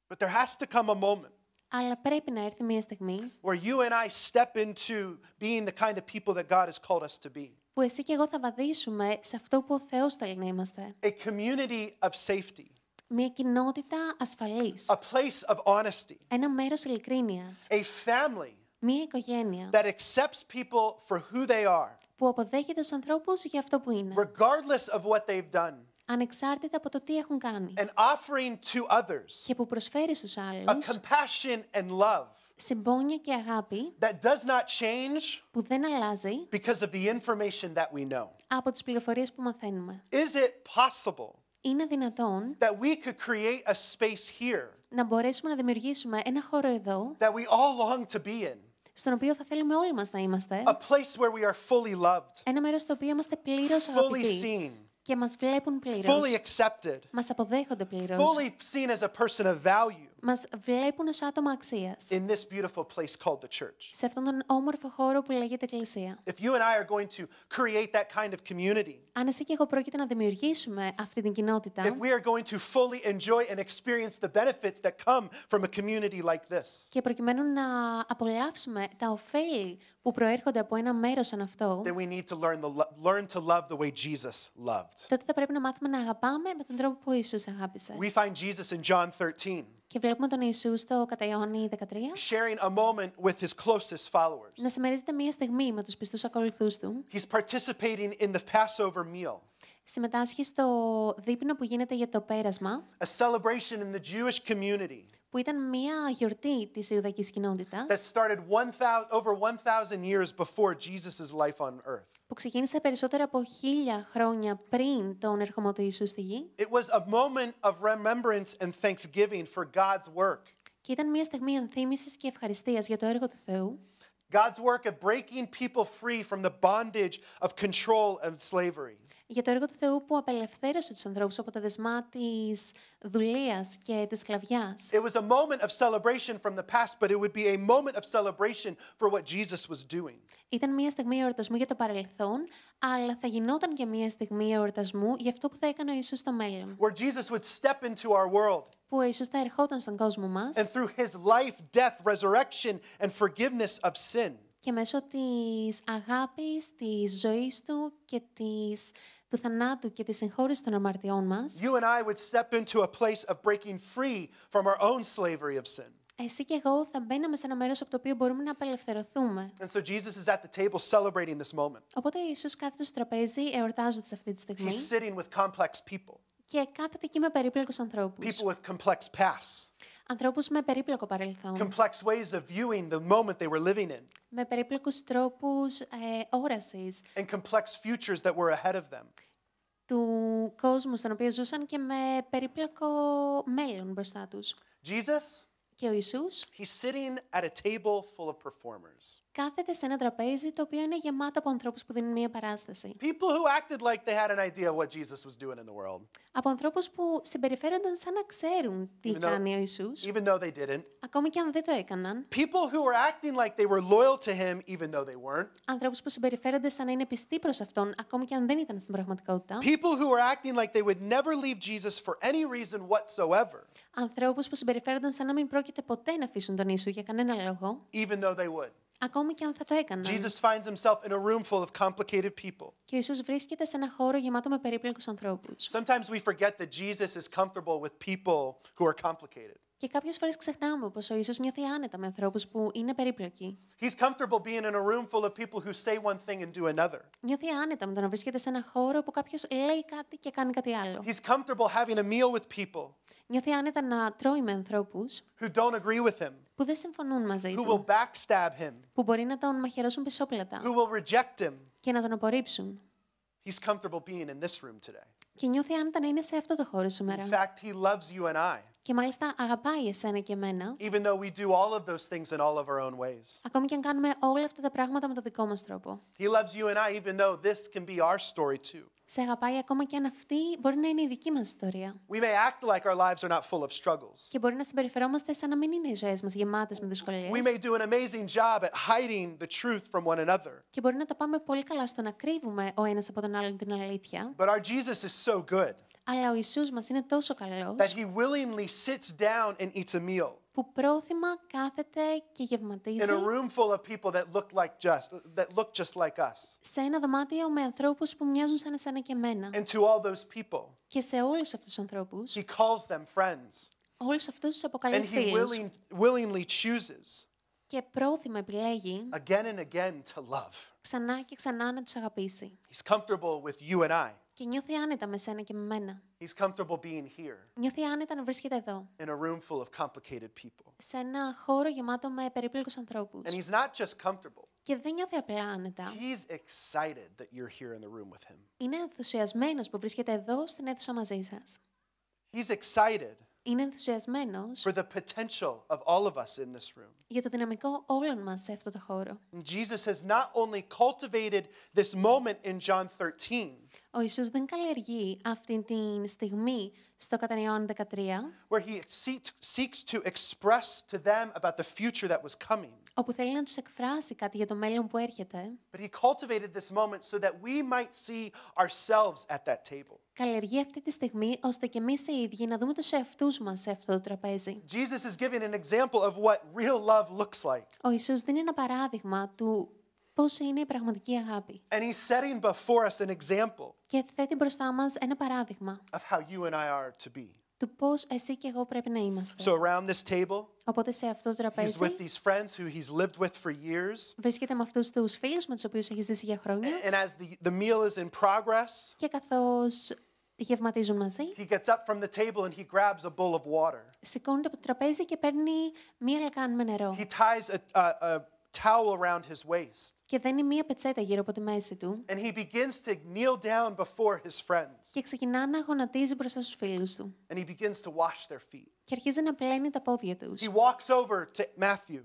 But there has to come a moment Αλλά πρέπει να έρθει μια στιγμή where you and I step into being the kind of people that God has called us to be. που εσύ και εγώ θα βαδίσουμε σε αυτό που ο Θεός θέλει να είμαστε. A community of safety, Μια κοινότητα ασφαλής. a place of honesty, Ένα μέρος ειλικρίνειας. a family Μια οικογένεια that accepts people for who they are, που αποδέχεται τους ανθρώπους για αυτό που είναι. regardless of what they've done, Ανεξάρτητα από το τι έχουν κάνει. and offering to others Και που προσφέρει στους a άλλους compassion and love συμπόνια και αγάπη that does not change που δεν αλλάζει because of the information that we know. από τις πληροφορίες που μαθαίνουμε. Is it possible Είναι δυνατόν that we could create a space here να μπορέσουμε να δημιουργήσουμε ένα χώρο εδώ, that we all long to be in? στον οποίο θα θέλουμε όλοι μας να είμαστε, A place where we are fully loved, ένα μέρος στο οποίο είμαστε πλήρως fully αγαπητοί seen, και μας βλέπουν πλήρως, fully accepted, μας αποδέχονται πλήρως, fully seen as a person of value μας βλέπουν ως άτομα αξίας, in this beautiful place called the church. σε αυτόν τον όμορφο χώρο που λέγεται εκκλησία. If you and I are going to create that kind of community, Αν εσύ και εγώ πρόκειται να δημιουργήσουμε αυτή την κοινότητα, if we are going to fully enjoy and experience the benefits that come from a community like this, και προκειμένου να απολαύσουμε τα ωφέλη που προέρχονται από ένα μέρος σαν αυτό, then we need to learn to love the way Jesus loved. τότε θα πρέπει να μάθουμε να αγαπάμε με τον τρόπο που ο Ιησούς αγάπησε. We find Jesus in John 13 Και βλέπουμε τον Ιησού στο κατά Ιωάννη 13 sharing a moment with his closest followers. να συμμερίζεται μία στιγμή με τους πιστούς ακολουθούς του. He's participating in the Passover meal, Συμμετάσχει στο δείπνο που γίνεται για το πέρασμα, a celebration in the Jewish community που ήταν μια γιορτή της Ιουδαϊκής κοινότητας, that started over 1,000 years before Jesus' life on earth. που ξεκίνησε περισσότερα από 1000 χρόνια πριν τον ερχομό του Ιησού στη γη. It was a moment of remembrance and thanksgiving for God's work. Και ήταν μια στιγμή ενθύμησης και ευχαριστίας για το έργο του Θεού, God's work of breaking people free from the bondage of control and slavery. για το έργο του Θεού που απελευθέρωσε τους ανθρώπους από τα δεσμά της δουλείας και της σκλαβιάς. It was a moment of celebration from the past, but it would be a moment of celebration for what Jesus was doing. Ήταν μια στιγμή εορτασμού για το παρελθόν, αλλά θα γινόταν και μια στιγμή εορτασμού για αυτό που θα έκανε ο Ιησούς στο μέλλον. Where Jesus would step into our world Που ο Ιησούς θα ερχόταν στον κόσμο μας and through his life, death, resurrection and forgiveness of sin. και μέσω της αγάπης, της ζωής του και του θανάτου και της συγχώρησης των αμαρτιών μας, You and I would step into a place of breaking free from our own slavery of sin. εσύ και εγώ θα μπαίναμε σε ένα μέρος από το οποίο μπορούμε να απελευθερωθούμε. And so Jesus is at the table celebrating this moment. Οπότε ο Ιησούς κάθεται στο τραπέζι εορτάζοντας αυτή τη στιγμή He's sitting with complex people, και κάθεται εκεί με περίπλοκους ανθρώπους. people with complex pasts, Ανθρώπους με περίπλοκο παρελθόν, complex ways of viewing the moment they were living in, με περίπλοκους τρόπους όρασης and complex futures that were ahead of them. του κόσμου στον οποίο ζούσαν και με περίπλοκο μέλλον μπροστά τους. Jesus, Και ο Ιησούς he's sitting at a table full of performers. κάθεται σε ένα τραπέζι το οποίο είναι γεμάτο από ανθρώπους που δίνουν μία παράσταση. People who acted like they had an idea of what Jesus was doing in the world, Από ανθρώπους που συμπεριφέρονταν σαν να ξέρουν τι Even though- κάνει ο Ιησούς, even though they didn't. ακόμη και αν δεν το έκαναν. People who were acting like they were loyal to him, even though they weren't. Ανθρώπους που συμπεριφέρονται σαν να είναι πιστοί προς Αυτόν, ακόμη και αν δεν ήταν στην πραγματικότητα. People who were acting like they would never leave Jesus for any reason whatsoever, Ανθρώπους που συμπεριφέρονταν σαν να μην πρόκειται ποτέ να αφήσουν τον Ιησού για κανένα λόγο, even though they would. ακόμη και αν θα το έκαναν. Jesus finds himself in a room full of complicated people. Και ο Ιησούς βρίσκεται σε ένα χώρο γεμάτο με περίπλοκους ανθρώπους. Sometimes we forget that Jesus is comfortable with people who are complicated. Και κάποιες φορές ξεχνάμε πως ο Ιησούς νιώθει άνετα με ανθρώπους που είναι περίπλοκοι. He's comfortable being in a room full of people who say one thing and do another. Νιώθει άνετα με το να βρίσκεται σε ένα χώρο που κάποιος λέει κάτι και κάνει κάτι άλλο. He's comfortable having a meal with people Νιώθει άνετα να τρώει με ανθρώπους who don't agree with him, που δεν συμφωνούν μαζί who will του, backstab him, που μπορεί να τον μαχαιρώσουν πισόπλατα who will reject him. και να τον απορρίψουν. He's comfortable being in this room today. Και νιώθει άνετα να είναι σε αυτό το χώρο In σήμερα. fact, he loves you and I, Και μάλιστα αγαπάει εσένα και εμένα, even though we do all of those things in all of our own ways. ακόμη και αν κάνουμε όλα αυτά τα πράγματα με το δικό μας τρόπο. He loves you and I, even though this can be our story too. Σε αγαπάει ακόμα και αν αυτή μπορεί να είναι η δική μας ιστορία. We may act like our lives are not full of struggles. Και μπορεί να συμπεριφερόμαστε σαν να μην είναι οι ζωές μας γεμάτες με δυσκολίες. We may do an amazing job at hiding the truth from one another. Και μπορεί να τα πάμε πολύ καλά στο να κρύβουμε ο ένας από τον άλλον την αλήθεια. But our Jesus is so good Αλλά ο Ιησούς μας είναι τόσο καλός that he willingly sits down and eats a meal που πρόθυμα κάθεται και in γευματίζει a room full of people that look just like us. σε ένα δωμάτιο με ανθρώπους που μοιάζουν σαν εσένα και εμένα. And to all those people, Και σε όλους αυτούς τους ανθρώπους, he calls them friends. όλους αυτούς τους αποκαλεί And he φίλους. willingly chooses Και πρόθυμα επιλέγει again and again to love. ξανά και ξανά να τους αγαπήσει. He's comfortable with you and I. Και νιώθει άνετα με σένα και με μένα. He's comfortable being here Νιώθει άνετα να βρίσκεται εδώ, in a room full of complicated people. σε ένα χώρο γεμάτο με περίπλοκους ανθρώπους. And he's not just comfortable. Και δεν νιώθει απλά άνετα. He's excited that you're here in the room with him. Είναι ενθουσιασμένος που βρίσκεται εδώ στην αίθουσα μαζί σας. He's excited Είναι ενθουσιασμένος for the potential of all of us in this room. για το δυναμικό όλων μας σε αυτό το χώρο. Jesus has not only cultivated this moment in John 13, Ο Ιησούς δεν καλλιεργεί αυτή τη στιγμή στο κατά Ιωάννη 13, where he seeks to express to them about the future that was coming, όπου θέλει να τους εκφράσει κάτι για το μέλλον που έρχεται. but he cultivated this moment so that we might see ourselves at that table. Καλλιεργεί αυτή τη στιγμή ώστε και εμείς οι ίδιοι να δούμε τους εαυτούς μας σε αυτό το τραπέζι. Jesus is giving an example of what real love looks like. Ο Ιησούς δίνει ένα παράδειγμα του πώς είναι η πραγματική αγάπη. And he's setting before us an example Και θέτει μπροστά μας ένα παράδειγμα of how you and I are to be. του πώς εσύ και εγώ πρέπει να είμαστε. So around this table, Οπότε σε αυτό το he's with τραπέζι these friends who he's lived with for years. βρίσκεται με αυτούς τους φίλους με τους οποίους έχει ζήσει για χρόνια And as the meal is in progress, και καθώς γευματίζουν μαζί. He gets up from the table and he grabs a bowl of water. Σηκώνεται από το τραπέζι και παίρνει μία λεκάνη με νερό. He ties a towel around his waist. Και δένει μία πετσέτα γύρω από τη μέση του. And he begins to kneel down before his friends. Και ξεκινά να γονατίζει μπροστά στους φίλους του. And he begins to wash their feet. Και αρχίζει να πλένει τα πόδια τους. He walks over to Matthew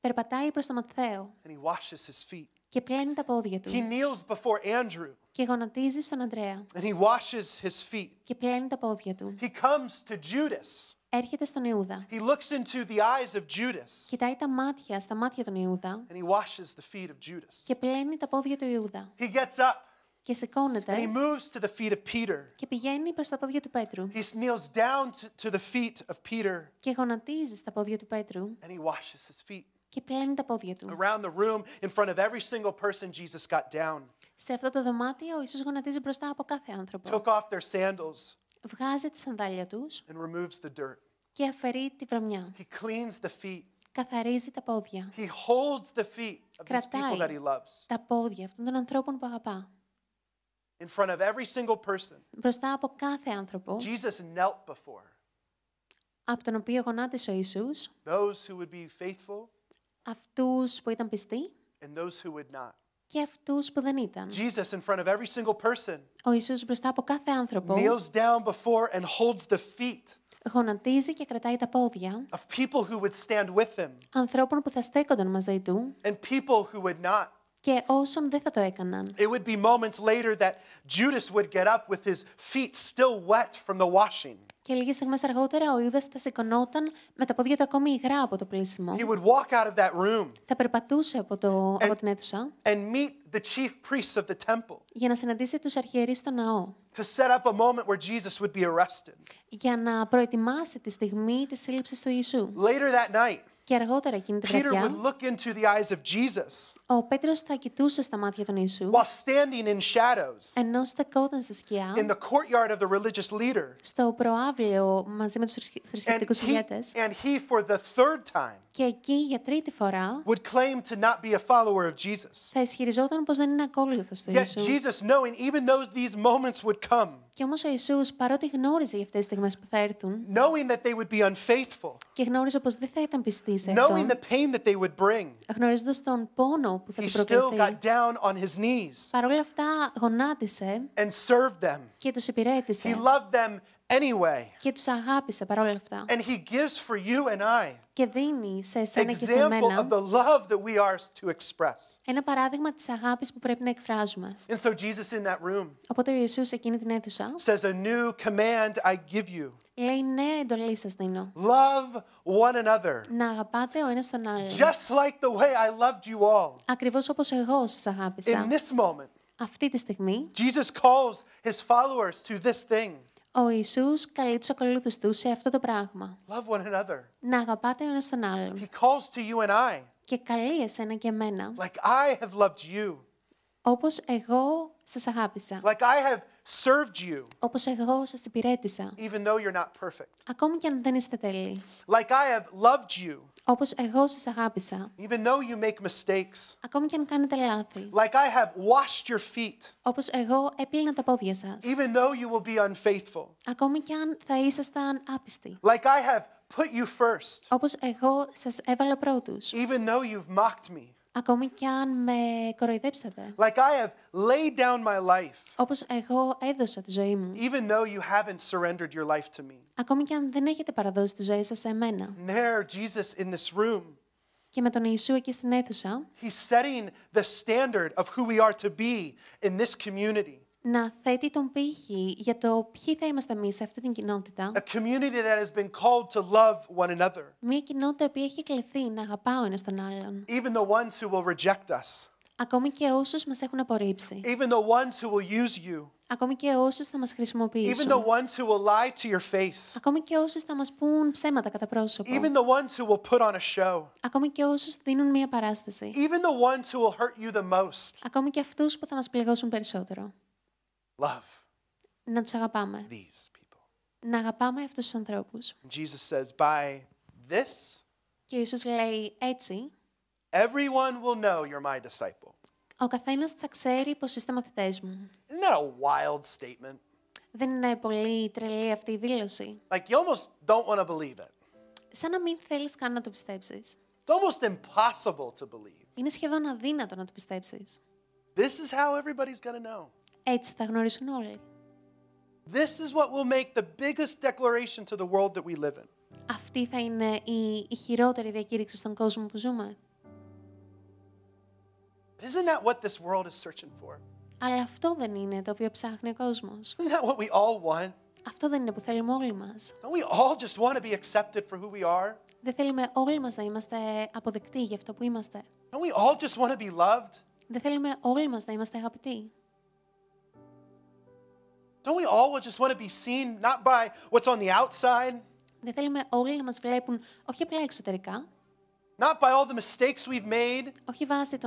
Περπατάει προς τον Ματθαίο and he washes his feet. και πλένει τα πόδια του. He kneels before Andrew Και γονατίζει στον Ανδρέα and he washes his feet. και πλένει τα πόδια του. He comes to Judas. Έρχεται στον Ιούδα. He looks into the eyes of Judas Κοιτάει στα μάτια των Ιούδα and he washes the feet of Judas. και πλένει τα πόδια του Ιούδα. He gets up Και and he σηκώνεται moves to the feet of Peter. και πηγαίνει προς τα πόδια του Πέτρου. He kneels down to the feet of Peter Και γονατίζει στα πόδια του Πέτρου and he washes his feet. και πλένει τα πόδια του. Around the room, in front of every single person, Jesus got down, Σε αυτό το δωμάτιο, ο Ιησούς γονατίζει μπροστά από κάθε άνθρωπο. took off their sandals, Βγάζει τη σανδάλια τους and removes the dirt. και αφαιρεί τη βρωμιά. He cleans the feet. Καθαρίζει τα πόδια. He holds the feet of these people that he loves Τα πόδια αυτών των ανθρώπων που αγαπά. in front of every single person. Μπροστά από κάθε άνθρωπο, Jesus knelt before από τον οποίο γονάτισε ο Ιησούς, those who would be faithful αυτούς που ήταν πιστοί and those who would not. και αυτούς που δεν ήταν. Jesus in front of every single person Ο Ιησούς μπροστά από κάθε άνθρωπο kneels down before and holds the feet γονατίζει και κρατάει τα πόδια of people who would stand with him ανθρώπων που θα στέκονταν μαζί του and people who would not. και όσων δεν θα το έκαναν. It would be moments later that Judas would get up with his feet still wet from the washing. Και λίγες στιγμές αργότερα ο Ιούδας θα σηκωνόταν με τα πόδια του ακόμη υγρά από το πλήσιμο. He would walk out of that room Θα περπατούσε από την αίθουσα and meet the chief priests of the temple για να συναντήσει τους αρχιερείς στο ναό. to set up a moment where Jesus would be arrested. Για να προετοιμάσει τη στιγμή της σύλληψης του Ιησού. Later that night, Και αργότερα εκείνη τη Peter would βραδιά, look into the eyes of Jesus ο Πέτρος θα κοιτούσε στα μάτια των Ιησού, while standing in shadows ενώ στεκόταν στη σκιά, in the courtyard of the religious leader. στο προαύλιο μαζί με τους And θρησκευτικούς ηγέτες. he, for the third time, Και εκεί για τρίτη φορά would claim to not be a follower of Jesus. θα ισχυριζόταν πως δεν είναι ακόλουθος του Yet Ιησού. Jesus, knowing even though these moments would come, Και όμως ο Ιησούς, παρότι γνώριζε για αυτές τις στιγμές που θα έρθουν knowing that they would be unfaithful, και γνώριζε πως δεν θα ήταν πιστοί σε knowing the αυτό, pain that they would bring, γνωρίζοντας τον πόνο που θα he του still προκληθεί, got down on his knees παρ' όλα αυτά γονάτισε and served them. και τους He υπηρέτησε loved them anyway. και τους αγάπησε παρ' όλα αυτά. And he gives for you and I Και δίνει σε εσένα και σε example of μένα the love that we are to express. ένα παράδειγμα της αγάπης που πρέπει να εκφράζουμε. And so Jesus in that room Οπότε ο Ιησούς σε εκείνη την αίθουσα says, a new command I give you. λέει νέα εντολή σας δίνω. Love one another. Να αγαπάτε ο ένας τον άλλον. Just like the way I loved you all. Ακριβώς όπως εγώ σας αγάπησα. In this moment, Αυτή τη στιγμή Jesus calls his followers to this thing. ο Ιησούς καλεί τους ακολούθους του σε αυτό το πράγμα. Love one another. Να αγαπάτε ο ένας τον άλλον. He calls to you and I, Και καλεί εσένα και εμένα, like I have loved you, όπως εγώ σας αγάπησα. like I have served you, Όπως εγώ σας υπηρέτησα. even though you're not perfect. Ακόμη και αν δεν είστε τέλειοι. Like I have loved you, Όπως εγώ σας αγάπησα. even though you make mistakes. Ακόμη και αν κάνετε λάθη. Like I have washed your feet, Όπως εγώ έπλυνα τα πόδια σας. even though you will be unfaithful. Ακόμη και αν θα ήσασταν άπιστοι. Like I have put you first, Όπως εγώ σας έβαλα πρώτους. even though you've mocked me. Ακόμη και αν με κοροϊδέψατε. Like I have laid down my life, Όπως εγώ έδωσα τη ζωή μου. even though you haven't surrendered your life to me. Ακόμη και αν δεν έχετε παραδώσει τη ζωή σας σε εμένα. And there, Jesus in this room, Και με τον Ιησού εκεί στην αίθουσα, he's setting the standard of who we are to be in this community. να θέτει τον πύχη για το ποιοι θα είμαστε εμείς σε αυτή την κοινότητα. A community that has been called to love one another, Μια κοινότητα που έχει κληθεί να αγαπά ο ένας τον άλλον. even the ones who will reject us, Ακόμη και όσους μας έχουν απορρίψει. even the ones who will use you, Ακόμη και όσους θα μας even χρησιμοποιήσουν. the ones who will lie to your face, Ακόμη και όσους θα μας πούν ψέματα κατά πρόσωπο. even the ones who will put on a show, Ακόμη και όσους δίνουν μια παράσταση. even the ones who will hurt you the most. Ακόμη και αυτούς που θα μας πληγώσουν περισσότερο. Love Να τους αγαπάμε. these people. Να αγαπάμε αυτούς τους ανθρώπους. And Jesus says, by this, Και ο Ιησούς λέει έτσι, everyone will know you're my disciple. ο καθένας θα ξέρει πως είστε μαθητές μου. Isn't that a wild statement? Δεν είναι πολύ τρελή αυτή η δήλωση? Like you almost don't want to believe it. Σαν να μην θέλεις καν να το πιστέψεις. It's almost impossible to believe. Είναι σχεδόν αδύνατο να το πιστέψεις. This is how everybody's going to know. Έτσι θα γνωρίσουν όλοι. This is what will make the biggest declaration to the world that we live in. Αυτή θα είναι η χειρότερη διακήρυξη στον κόσμο που ζούμε. Isn't that what this world is searching for? Αλλά αυτό δεν είναι το οποίο ψάχνει ο κόσμος. Isn't that what we all want? Αυτό δεν είναι που θέλουμε όλοι μας. Don't we all just want to be accepted for who we are? Δεν θέλουμε όλοι μας να είμαστε αποδεκτοί για αυτό που είμαστε. Don't we all just want to be loved? Δεν θέλουμε όλοι μας να είμαστε αγαπητοί. Don't we all just want to be seen not by what's on the outside, Δεν θέλουμε όλοι να μας βλέπουν όχι απλά εξωτερικά, not by all the mistakes we've made? όχι βάσει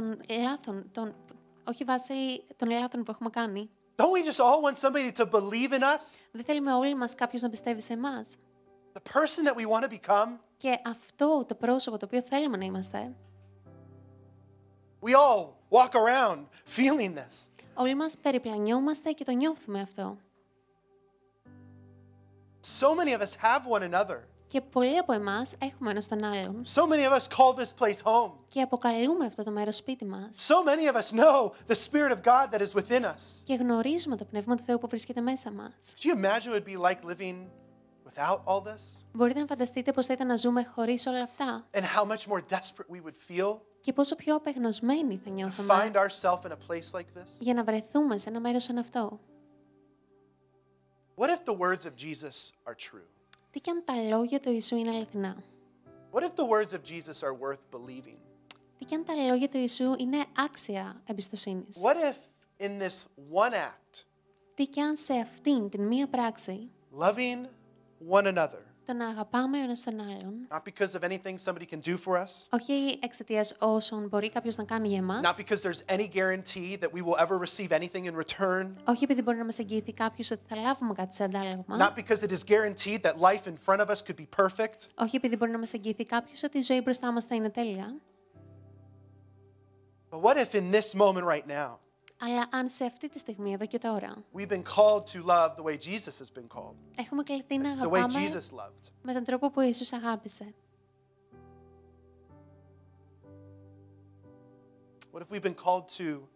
των λάθων που έχουμε κάνει. Don't we just all want somebody to believe in us? Δεν θέλουμε όλοι μας κάποιος να πιστεύει σε εμάς. The person that we want to become? Και αυτό το πρόσωπο το οποίο θέλουμε να είμαστε, We all walk around feeling this. όλοι μας περιπλανιόμαστε και το νιώθουμε αυτό. So many of us have one another. Και πολλοί από εμάς έχουμε ένας τον άλλον So many of us call this place home. και αποκαλούμε αυτό το μέρος σπίτι μας. So many of us know the Spirit of God that is within us. Και γνωρίζουμε το Πνεύμα του Θεού που βρίσκεται μέσα μας. Could you imagine what it would be like living without all this? Μπορείτε να φανταστείτε πώς θα ήταν να ζούμε χωρίς όλα αυτά And how much more desperate we would feel και πόσο πιο απεγνωσμένοι θα to νιώθουμε find ourselves in a place like this? για να βρεθούμε σε ένα μέρος σαν αυτό. What if the words of Jesus are true? Τι κι αν τα λόγια του Ιησού είναι αληθινά? What if the words of Jesus are worth believing? Τι κι αν τα λόγια του Ιησού είναι άξια εμπιστοσύνης? What if in this one act, Τι κι αν σε αυτήν την μία πράξη, loving one another, το να αγαπάμε ο ένας τον άλλον, not because of anything somebody can do for us, όχι εξαιτίας όσων μπορεί κάποιος να κάνει για not εμάς, because there's any guarantee that we will ever receive anything in return, όχι επειδή μπορεί να μας εγγυηθεί κάποιος ότι θα λάβουμε κάτι σε αντάλλαγμα, not because it is guaranteed that life in front of us could be perfect, όχι επειδή μπορεί να μας εγγυηθεί κάποιος ότι η ζωή μπροστά μας θα είναι τέλεια, but what if in this moment right now, αλλά αν σε αυτή τη στιγμή, εδώ και τώρα, we've been called to love the way Jesus has been called, έχουμε κληθεί να the way αγαπάμε Jesus loved. με τον τρόπο που ο Ιησούς αγάπησε. What if we've been called to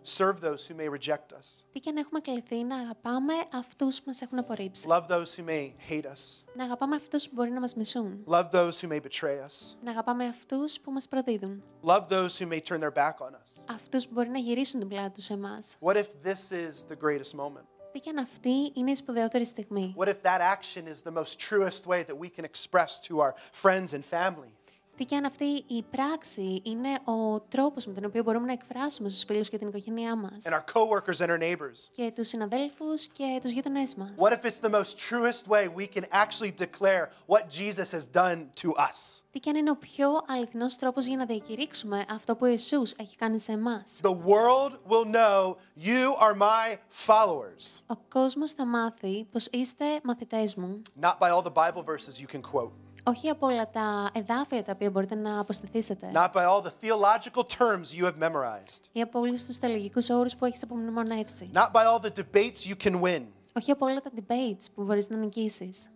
serve those who may reject us, Τι και αν έχουμε κληθεί να αγαπάμε αυτούς που μας έχουν απορρίψει. love those who may hate us, Να αγαπάμε αυτούς που μπορεί να μας μισούν. love those who may betray us, Να αγαπάμε αυτούς που μας προδίδουν. love those who may turn their back on us? Αυτούς που μπορεί να γυρίσουν την πλάτη τους σε εμάς. What if this is the greatest moment? Τι και αν αυτή είναι η σπουδαιότερη στιγμή. What if that action is the most truest way that we can express to our friends and family? Τι και αν αυτή η πράξη είναι ο τρόπος με τον οποίο μπορούμε να εκφράσουμε στους φίλους και την οικογένειά μας. And our coworkers and our neighbors? Και τους συναδέλφους και τους γείτονές μας. What if it's the most truest way we can actually declare what Jesus has done to us? Τι και αν είναι ο πιο αληθινός τρόπος για να διακηρύξουμε αυτό που ο Ιησούς έχει κάνει σε εμάς. The world will know you are my followers. Ο κόσμος θα μάθει πως είστε μαθητές μου, Not by all the Bible verses you can quote. όχι από όλα τα εδάφια τα οποία μπορείτε να αποστηθήσετε, Not by all the theological terms you have memorized. ή από όλους τους θεολογικούς όρους που έχεις απομνημονεύσει, Not by all the debates you can win. όχι από όλα τα debates που μπορείς να νικήσεις,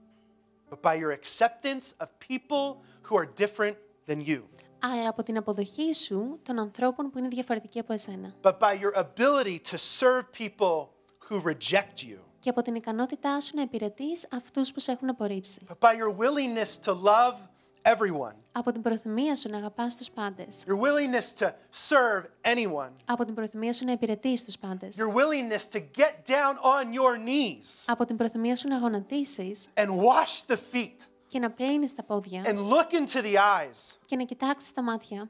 But by your acceptance of people who are different than you. αλλά από την αποδοχή σου των ανθρώπων που είναι διαφορετικοί από εσένα But by your ability to serve people who reject you. και από την ικανότητά σου να υπηρετείς αυτούς που σε έχουν απορρίψει, But by your willingness to love everyone. από την προθυμία σου να αγαπάς τους πάντες, Your willingness to serve anyone. από την προθυμία σου να υπηρετείς τους πάντες, Your willingness to get down on your knees από την προθυμία σου να γονατίσεις and wash the feet και να πλύνεις τα πόδια and look into the eyes. και να κοιτάξεις τα μάτια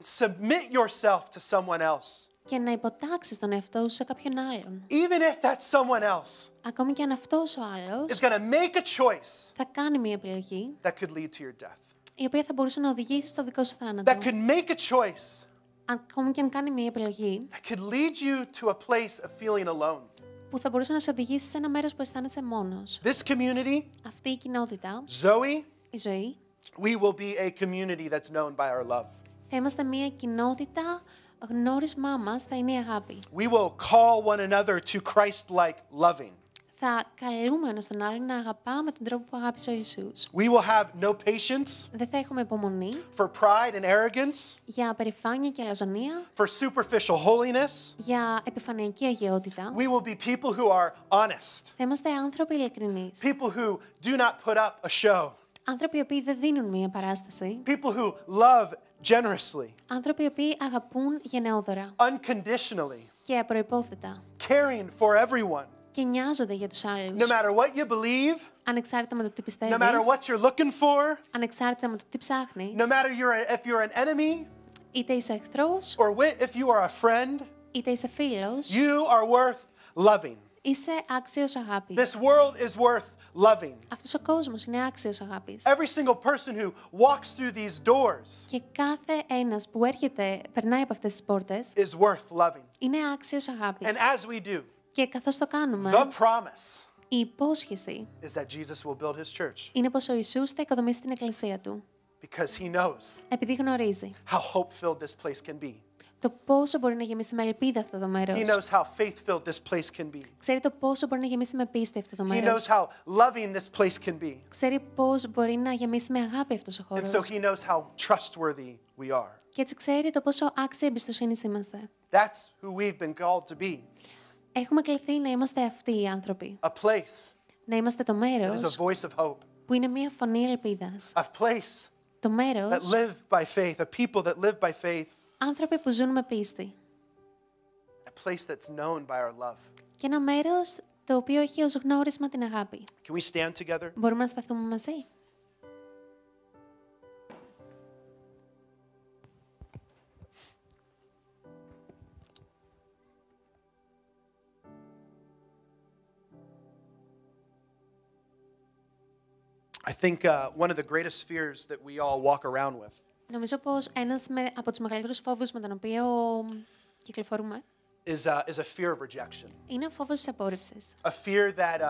Submit yourself to someone else. και να υποτάξεις τον εαυτό σου σε κάποιον άλλον. Even if that someone else Ακόμη και αν αυτός ο άλλος is going to make a choice θα κάνει μια επιλογή that could lead to your death. η οποία θα μπορούσε να οδηγήσει στο δικό σου θάνατο. That could make a choice Ακόμη και αν κάνει μια επιλογή that could lead you to a place of feeling alone. που θα μπορούσε να σε οδηγήσει σε ένα μέρος που αισθάνεσαι μόνος. This community, Αυτή η κοινότητα, Zoe, η ζωή, we will be a community that's known by our love. θα είμαστε μια κοινότητα, γνώρισμά μας θα είναι η αγάπη. We will call one another to Christ-like loving. θα καλούμε ένας τον άλλον να αγαπάμε τον τρόπο που αγάπησε ο Ιησούς. We will have no patience Δεν θα έχουμε υπομονή for pride and arrogance, για περηφάνεια και αλαζονία, for superficial holiness. για επιφανειακή αγιότητα. We will be people who are honest, Θα είμαστε άνθρωποι ειλικρινείς. people who do not put up a show, Άνθρωποι οι οποίοι δεν δίνουν μία παράσταση. people who love generously, Άνθρωποι οι οποίοι αγαπούν γενναιόδωρα unconditionally, και απροϋπόθετα caring for everyone. και νοιάζονται για τους No άλλους. matter what you believe, Ανεξάρτητα με το τι no πιστεύεις, matter what you're looking for, ανεξάρτητα με το τι ψάχνεις, no matter if you're an enemy είτε είσαι εχθρός, or if you are a friend, είτε είσαι φίλος, you are worth loving. είσαι άξιος αγάπης. This world is worth loving. Αυτός ο κόσμος είναι άξιος αγάπης. Every single person who walks through these doors Και κάθε ένας που έρχεται, περνάει από αυτές τις πόρτες, is worth loving. είναι άξιος αγάπης. And as we do, Και καθώς το κάνουμε, the promise η υπόσχεση is that Jesus will build his church είναι πως ο Ιησούς θα οικοδομήσει την εκκλησία του. because he knows Επειδή γνωρίζει how hope-filled this place can be. το πόσο μπορεί να γεμίσει με ελπίδα αυτό το μέρος. He knows how faith-filled this place can be. Ξέρει το πόσο μπορεί να γεμίσει με πίστη αυτό το He μέρος. knows how loving this place can be. Ξέρει πώς μπορεί να γεμίσει με αγάπη αυτός ο And χώρος. so he knows how trustworthy we are. Και έτσι ξέρει το πόσο άξια εμπιστοσύνης είμαστε. That's who we've been called to be. Έχουμε κληθεί να είμαστε αυτοί οι άνθρωποι. A place Να είμαστε το that is a μέρος voice of hope. που είναι μια φωνή ελπίδας. A place Το that μέρος, live by faith, a people that live by faith. άνθρωποι που ζουν με πίστη. A place that's known by our love. Και ένα μέρος το οποίο έχει ως γνώρισμα την αγάπη. Can we stand together? Μπορούμε να σταθούμε μαζί. I think one of the greatest fears that we all walk around with Νομίζω πως ένας από τους μεγαλύτερους φόβους με τον οποίο κυκλοφορούμε is a fear of rejection. είναι ο φόβος της απόρριψης. A fear that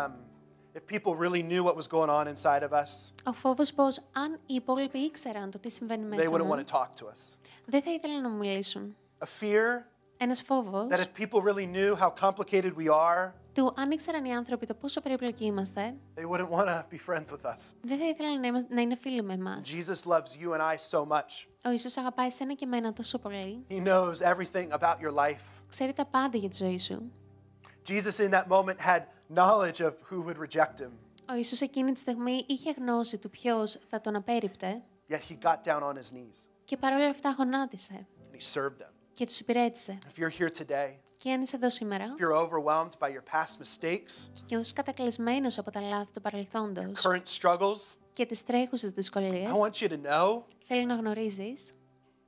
if people really knew what was going on inside of us, Ο φόβος πως αν οι υπόλοιποι ήξεραν το τι συμβαίνει they μέσα wouldn't want μου, to talk to us. δεν θα ήθελαν να μου μιλήσουν. A fear Ένας φόβος that if people really knew how complicated we are, του αν ήξεραν οι άνθρωποι το πόσο περίπλοκοι είμαστε, they wouldn't want to be friends with us. δεν θα ήθελαν να είναι φίλοι με εμάς. Jesus loves you and I so much. Ο Ιησούς αγαπάει σένα και εμένα τόσο πολύ. He knows everything about your life. Ξέρει τα πάντα για τη ζωή σου. Jesus in that moment had knowledge of who would reject him, Ο Ιησούς εκείνη τη στιγμή είχε γνώση του ποιος θα τον απέρριπτε yet he got down on his knees και παρόλα αυτά γονάτισε and he served them. και τους υπηρέτησε. If you're here today, Και αν είσαι εδώ σήμερα if you're overwhelmed by your past mistakes, και ως κατακλυσμένος από τα λάθη του παρελθόντος current struggles, και τις τρέχουσες δυσκολίες, I want you to know θέλω να γνωρίζεις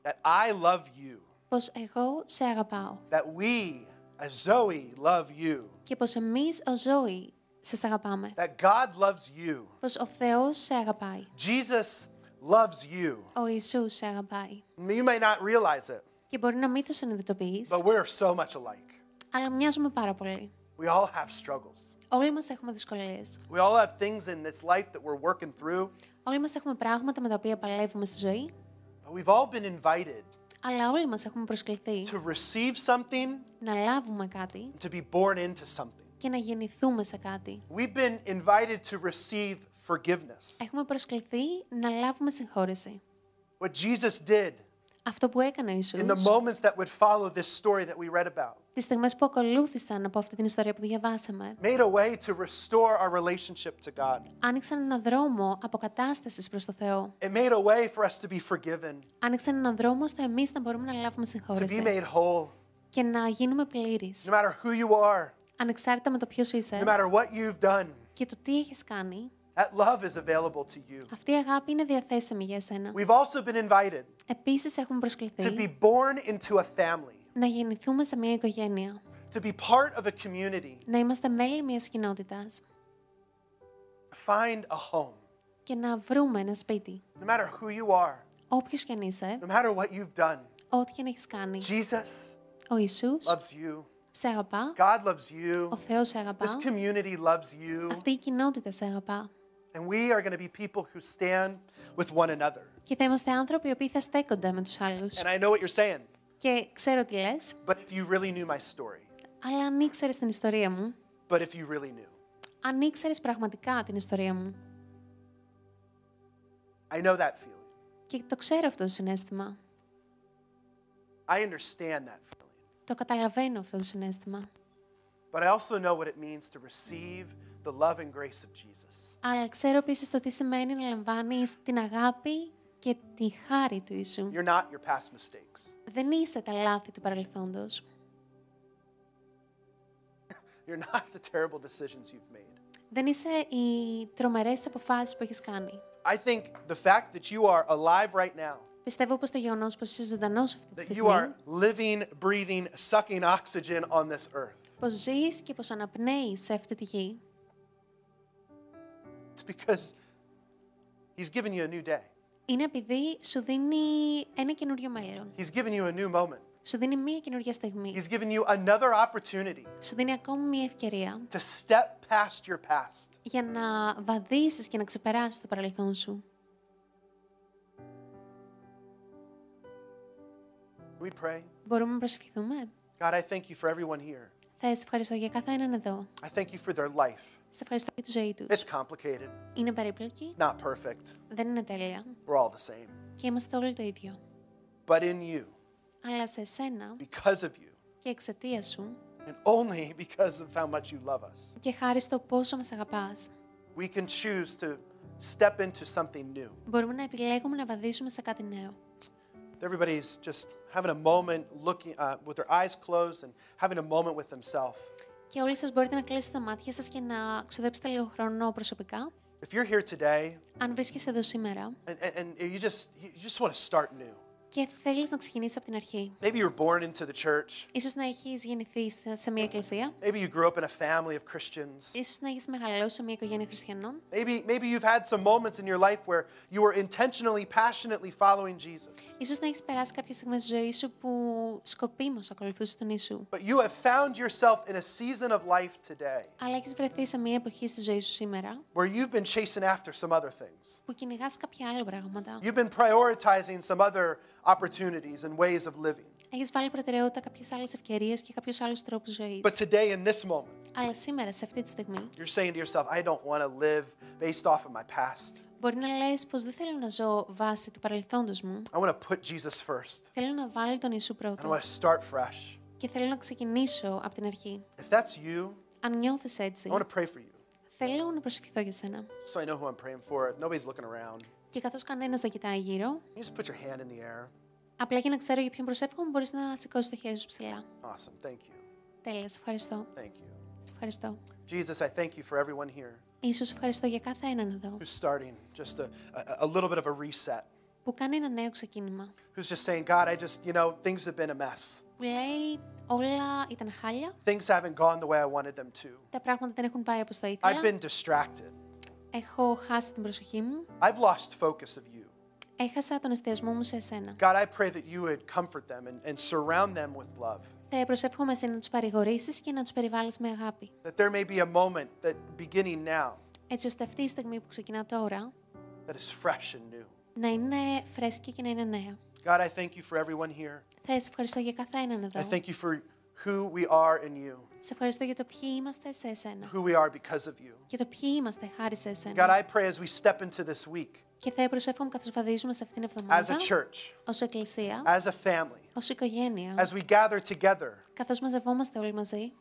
that I love you, πως εγώ σε αγαπάω that we, as Zoe, love you, και πως εμείς ως Ζώη σε αγαπάμε. that God loves you. Πως ο Θεός σε αγαπάει. Jesus loves you. Ο Ιησούς σε αγαπάει. You may not realize it, Και μπορεί να μην το συνειδητοποιείς, but we're so much alike. αλλά μοιάζουμε πάρα πολύ. We all have struggles. Όλοι μας έχουμε δυσκολίες. We all have things in this life that we're working through, Όλοι μας έχουμε πράγματα με τα οποία παλεύουμε στη ζωή, but we've all been invited αλλά όλοι μας έχουμε προσκληθεί to receive something, να λάβουμε κάτι to be born into something. και να γεννηθούμε σε κάτι. We've been invited to receive forgiveness. Έχουμε προσκληθεί να λάβουμε συγχώρεση. What Jesus did Αυτό που έκανε ο in Ιησούς, the moments that would follow this story that we read about τις στιγμές που ακολούθησαν από αυτή την ιστορία που διαβάσαμε, made a way to restore our relationship to God. άνοιξαν έναν δρόμο αποκατάστασης προς το Θεό. It made a way for us to be forgiven, Άνοιξαν έναν δρόμο ώστε εμείς να μπορούμε να λάβουμε to be συγχώρεση made whole, και να γίνουμε πλήρεις, no matter who you are, ανεξάρτητα με το ποιος no είσαι matter what you've done. και το τι έχεις κάνει. That love is available to you. Αυτή η αγάπη είναι διαθέσιμη για εσένα. We've also been invited Επίσης έχουμε to προσκληθεί be born into a family, να γεννηθούμε σε μια οικογένεια, to be part of a community, να είμαστε μέλη μιας κοινότητας to find a home, και να βρούμε ένα σπίτι. no matter who you are, Όποιος κι αν είσαι, no matter what you've done. ό,τι κι αν έχεις κάνει, Jesus ο Ιησούς loves you. σε αγαπά, God loves you. ο Θεός σε αγαπά, This community loves you. αυτή η κοινότητα σε αγαπά. And we are going to be people who stand with one another. Και θα είμαστε άνθρωποι οι οποίοι θα στέκονται με τους άλλους. And I know what you're saying, Και ξέρω τι λες, but if you really knew my story, αλλά αν ήξερες την ιστορία μου, but if you really knew, Αν ήξερες πραγματικά την ιστορία μου. I know that feeling. Και το ξέρω αυτό το συναίσθημα. I understand that feeling. Το καταλαβαίνω αυτό το συναίσθημα. But I also know what it means to receive the love and grace of Jesus. Αλλά ξέρω επίσης το τι σημαίνει να λαμβάνεις την αγάπη και τη χάρη του Ιησού. You're not your past mistakes. Δεν είσαι τα λάθη του παρελθόντος. You're not the terrible decisions you've made. Δεν είσαι οι τρομερές αποφάσεις που έχεις κάνει. I think the fact that you are alive right now, Πιστεύω πως το γεγονός πως είσαι ζωντανός αυτή τη that you στιγμή, are living, breathing, sucking oxygen on this earth, πως ζεις και πως αναπνέεις σε αυτή τη γη, it's because He's given you a new day. είναι επειδή σου δίνει ένα καινούριο μέλλον. He's given you a new moment. Σου δίνει μία καινούργια στιγμή. He's given you another opportunity Σου δίνει ακόμη μία ευκαιρία to step past your past. για να βαδίσεις και να ξεπεράσεις το παρελθόν σου. We pray. Μπορούμε να προσευχηθούμε. God, I thank you for everyone here. Θα σε ευχαριστώ για κάθε έναν εδώ. I thank you for their life. Σε ευχαριστώ για τη ζωή τους. It's complicated, Είναι περίπλοκη, not perfect. δεν είναι τέλεια We're all the same. και είμαστε όλοι το ίδιο. But in you, Αλλά σε εσένα because of you, και εξαιτίας σου and only because of how much you love us, και χάρη στο πόσο μας αγαπάς, we can choose to step into something new. μπορούμε να επιλέγουμε να βαδίσουμε σε κάτι νέο. Everybody's just having a moment looking with their eyes closed and having a moment with themselves. Και όλοι σας μπορείτε να κλείσετε τα μάτια σας και να ξοδέψετε λίγο χρόνο προσωπικά. If you're here today Αν βρίσκεσαι εδώ σήμερα and you just want to start new. και θέλεις να ξεκινήσεις από την αρχή. Maybe you were born into the church. Ίσως να έχεις γεννηθεί σε μια εκκλησία. Maybe you grew up in a family of Christians. Ίσως να έχεις μεγαλώσει σε μια οικογένεια χριστιανών. Maybe you've had some moments in your life where you were intentionally, passionately following Jesus. Ίσως να έχεις περάσει κάποιες στιγμές στη ζωή σου που σκοπίμως ακολουθούσες τον Ιησού. But you have found yourself in a season of life today Αλλά έχεις βρεθεί σε μια εποχή στη ζωή σου σήμερα where you've been chasing after some other things. που κυνηγάς κάποια άλλα πράγματα. You've been prioritizing some other opportunities and ways of living. Έχεις βάλει προτεραιότητα κάποιες άλλες ευκαιρίες και κάποιους άλλους τρόπους ζωής. But today, in this moment, Αλλά σήμερα, σε αυτή τη στιγμή, you're saying to yourself, I don't want to live based off of my past. μπορεί να λες πως δεν θέλω να ζω βάσει του παρελθόντος μου. I want to put Jesus first. Θέλω να βάλω τον Ιησού I πρώτο want to start fresh. και θέλω να ξεκινήσω από την αρχή. If that's you, Αν νιώθεις έτσι, I want to pray for you. θέλω να προσευχηθώ για σένα. So I know who I'm praying for. Nobody's looking around. Και καθώς κανένας δεν κοιτάει γύρω, You just put your hand in the air. απλά για να ξέρω για ποιον προσεύχομαι, μπορείς να σηκώσεις το χέρι σου ψηλά. Awesome. Thank you. Τέλεια, σε ευχαριστώ. Thank you. Σε ευχαριστώ. Jesus, I thank you for everyone here Ίσως ευχαριστώ για κάθε έναν εδώ who's starting just a little bit of a reset. που κάνει ένα νέο ξεκίνημα. Who's just saying, God, things have been a mess. Που λέει όλα ήταν χάλια, Things haven't gone the way I wanted them to. τα πράγματα δεν έχουν πάει όπως το I've ήθελα, been distracted. έχω χάσει την προσοχή μου, I've lost focus of you. έχασα τον εστιασμό μου σε εσένα. God, I pray that you would comfort them and surround them with love. Θα προσεύχομαι εσύ να τους παρηγορήσεις και να τους περιβάλλεις με αγάπη. That there may be a moment that beginning now Έτσι ώστε αυτή η στιγμή που ξεκινά τώρα that is fresh and new. να είναι φρέσκη και να είναι νέα. God, I thank you for everyone here. Θα σε ευχαριστώ για κάθε έναν εδώ. I thank you for who we are in you, Σε ευχαριστώ για το ποιοι είμαστε σε εσένα who we are because of you. και το ποιοι είμαστε χάρη σε God, εσένα. I pray as we step into this week, Και θα προσεύχομαι καθώς βαδίζουμε σε αυτήν την as a εβδομάδα church, ως εκκλησία, as a family, ως οικογένεια, as we gather together, καθώς μαζευόμαστε όλοι μαζί,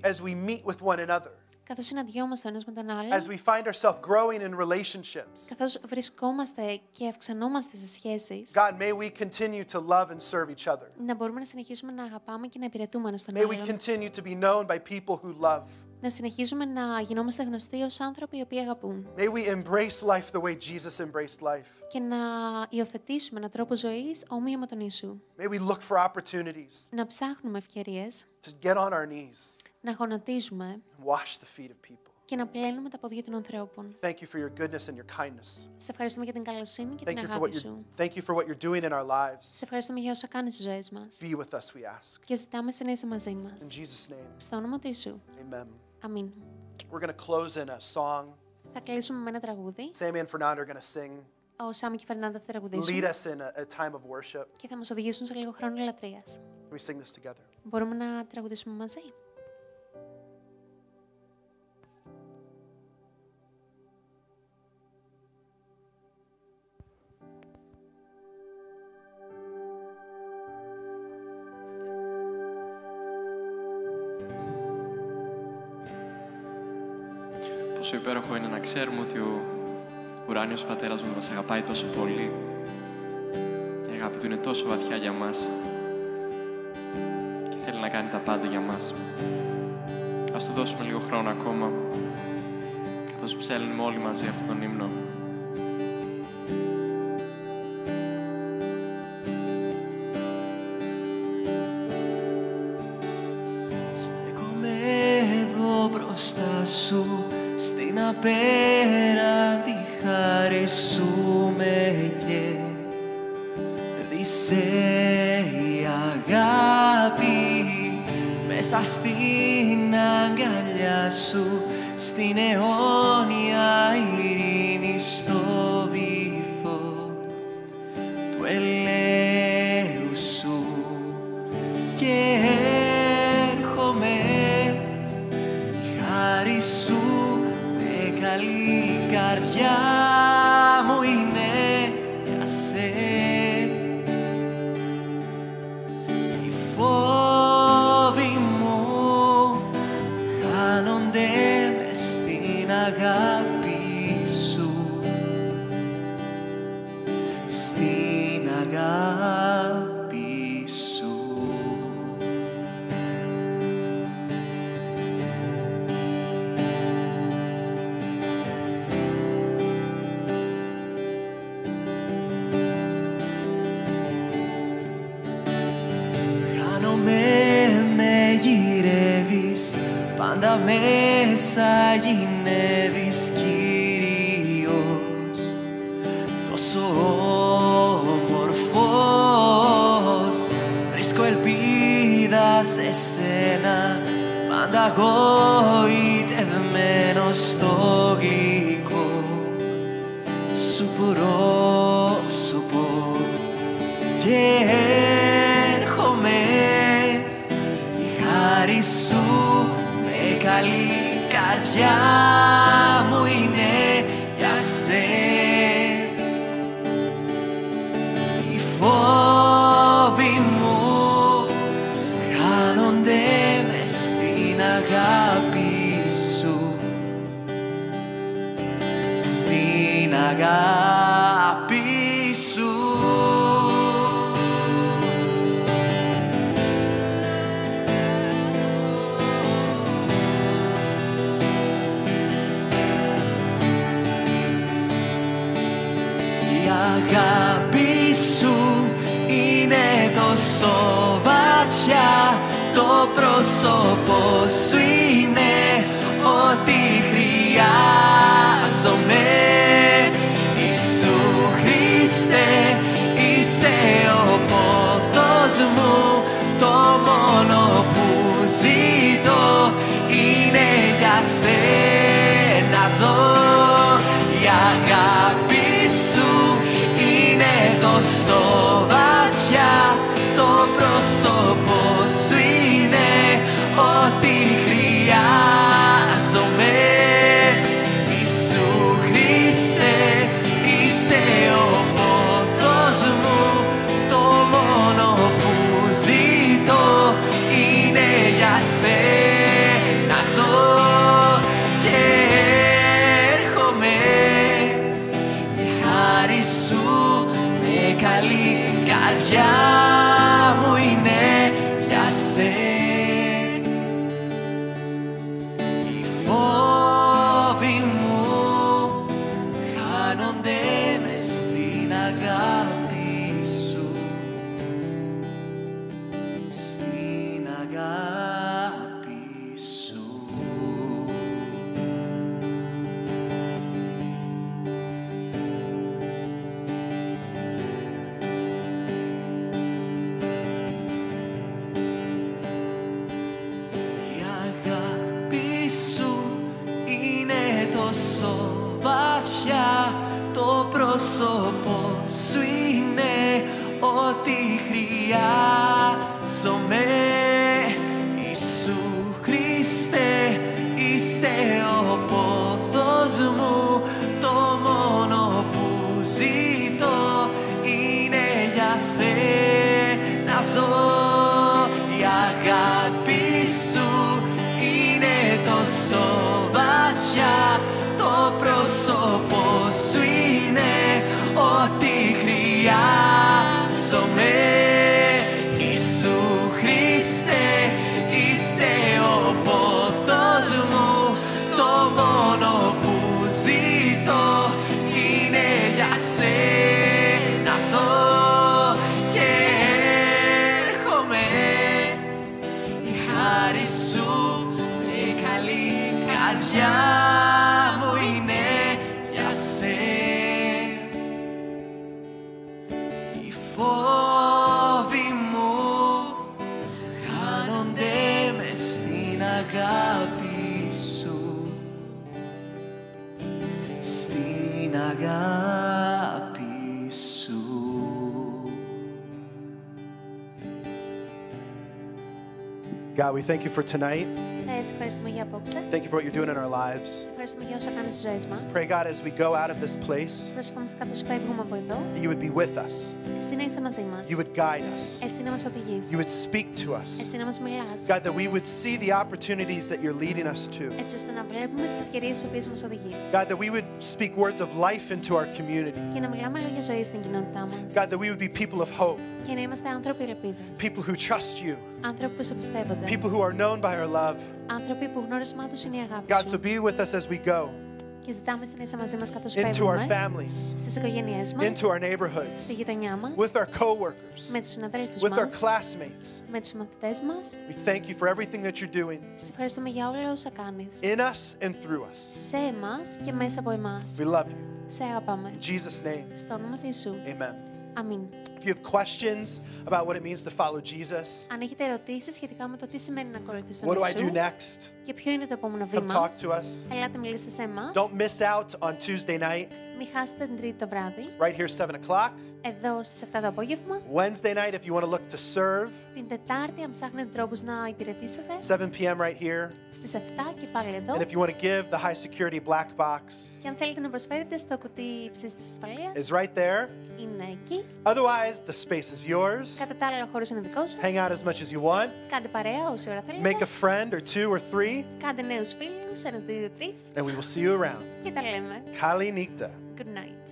as we meet with one another, καθώς συναντιόμαστε ο ένας με τον άλλον, as we find ourselves growing in relationships. καθώς βρισκόμαστε και αυξανόμαστε σε σχέσεις, God, may we continue to love and serve each other. να μπορούμε να συνεχίσουμε να αγαπάμε και να υπηρετούμε ένας τον May we άλλον. continue to be known by people who love. Να συνεχίζουμε να γινόμαστε γνωστοί ως άνθρωποι οι οποίοι αγαπούν. May we embrace life the way Jesus embraced life. Και να υιοθετήσουμε έναν τρόπο ζωής όμοιο με τον Ιησού. May we look for opportunities Να ψάχνουμε ευκαιρίες, to get on our knees να γονατίζουμε and wash the feet of people. και να πλένουμε τα πόδια των ανθρώπων. Thank you for your goodness and your kindness. Σε ευχαριστούμε για την καλοσύνη και Thank την you for αγάπη what σου. you're doing in our lives. Σε ευχαριστούμε για όσα κάνεις στις ζωές μας. Be with us, we ask. Και ζητάμε σε να είσαι μαζί μας. In Jesus' name, Στο όνομα του Ιησού. amen. Αμήν. We're going to close in a song. Θα κλείσουμε με ένα τραγούδι. Sammy and Fernando are going to sing. Ο Σάμι και η Φερνάντα θα Lead τραγουδήσουν us in a time of worship. και θα μας οδηγήσουν σε λίγο χρόνο λατρείας. We sing this together. Μπορούμε να τραγουδήσουμε μαζί. Πόσο υπέροχο είναι να ξέρουμε ότι ο ουράνιος Πατέρας μας αγαπάει τόσο πολύ. Η αγάπη Του είναι τόσο βαθιά για μας και θέλει να κάνει τα πάντα για μας. Ας Του δώσουμε λίγο χρόνο ακόμα, καθώς ψέλνουμε όλοι μαζί αυτόν τον ύμνο. Στέκομαι εδώ μπροστά Σου, στην απέραντη χάρη Σου με κέρδισε η αγάπη. Μέσα στην αγκαλιά Σου, στην αιώνια ειρήνη, στο βυθό του ελέου Σου, και έρχομαι. Η χάρη Σου με καλή καρδιά μου είναι για σε. Οι φόβοι μου χάνονται μες στην αγάπη Σου, στην αγάπη Σου. Με γυρεύεις, πάντα μέσα γυνεύεις, Κύριος, τόσο όμορφος. Βρίσκω ελπίδα σε Σένα, πάντα γοητευμένος στο γλυκό Σου πρόσωπο, και έρχομαι. Χάρη Σου με καλή καρδιά μου είναι για σε. Οι φόβοι μου χάνονται μες στην αγάπη Σου, στην αγάπη Σου. Η αγάπη Σου είναι τόσο βαθιά, το πρόσωπο Σου είναι ό,τι χρειάζομαι. Ιησού Χριστέ, είσαι ο πόθος μου, το μόνο που ζητώ είναι για Σένα ζω. Η αγάπη Σου είναι τόσο βαθιά, το πρόσωπο Σου είναι ό,τι χρειάζομαι. Ιησού Χριστέ, είσαι ο πόθος μου, το μόνο που ζητώ είναι για Σένα ζω. Και έρχομαι. Η χάρη Σου με καλή καρδιά μου είναι για Σένα. Οι φόβοι μου χάνονται μες στην αγάπη Σου, στην αγάπη Σου. Η αγάπη Σου είναι τόσο βαθιά, το πρόσωπο Σου είναι ό,τι χρειάζομαι. Ιησού Χριστέ, είσαι ο πόθος μου, το μόνο που ζητώ είναι για Σένα ζω. Η αγάπη Σου είναι τόσο βαθιά, φόβοι μου χάνονται μες στην αγάπη σου, στην αγάπη σου. God, we thank you for tonight. Σε ευχαριστούμε για απόψε. Thank you for what you're doing in our lives. Σε ευχαριστούμε για όσα κάνεις στις ζωές μας. Pray, God, as we go out of this place, Προσευχόμαστε καθώς φεύγουμε από εδώ. that you would be with us. Εσύ να είσαι μαζί μας. You would guide us. Εσύ να μας οδηγείς. You would speak to us. Εσύ να μας μιλάς. God, that we would see the opportunities that you're leading us to. Έτσι ώστε να βλέπουμε τις ευκαιρίες στις οποίες μας οδηγείς. God, that we would speak words of life into our community. Και να μιλάμε λόγια ζωής στην κοινότητά μας. God, that we would be people of hope, Και να είμαστε άνθρωποι ελπίδας. people who trust you, Άνθρωποι που σε πιστεύονται. people who are known by our love. Άνθρωποι που γνώρισμά τους είναι η αγάπη God, so σου. be with us as we go Και ζητάμε εσύ να είσαι μαζί μας καθώς into our φεύγουμε. families, Στις οικογένειές μας. into our neighborhoods, Στη γειτονιά μας. with our coworkers, Με τους συναδέλφους with our μας. classmates. Με τους μαθητές μας. We thank you for everything that you're doing Σε ευχαριστούμε για όλα όσα κάνεις. in us and through us. Σε εμάς και μέσα από εμάς. We love you. Σε αγαπάμε. In Jesus' name, Στο όνομα του Ιησού. amen. Αμήν. If you have questions about what it means to follow Jesus, Αν έχετε ερωτήσεις σχετικά με το τι σημαίνει να ακολουθείς τον what do I do Ιησού next? και ποιο είναι το επόμενο Come βήμα, talk to us. ελάτε μιλήστε σε εμάς. Don't miss out on Tuesday night, Μην χάσετε την Τρίτη το βράδυ, right here, 7 o'clock. εδώ στις 7 το απόγευμα. Wednesday night, if you want to look to serve, Την Τετάρτη, αν ψάχνετε τρόπους να υπηρετήσετε, 7 p.m. right here. στις 7 και πάλι εδώ. And if you want to give, the high security black box Και αν θέλετε να προσφέρετε στο κουτί υψής της ασφαλείας, is right there. είναι εκεί. Otherwise, the space is yours. Κατά τα άλλα, ο χώρος είναι δικός σας. Hang out as much as you want. Κάντε παρέα όση ώρα Make θέλετε. a friend or two or three, Κάντε νέους φίλους, ένας, δύο, τρεις. and we will see you around. Και τα λέμε. Kali Nikta. Good night.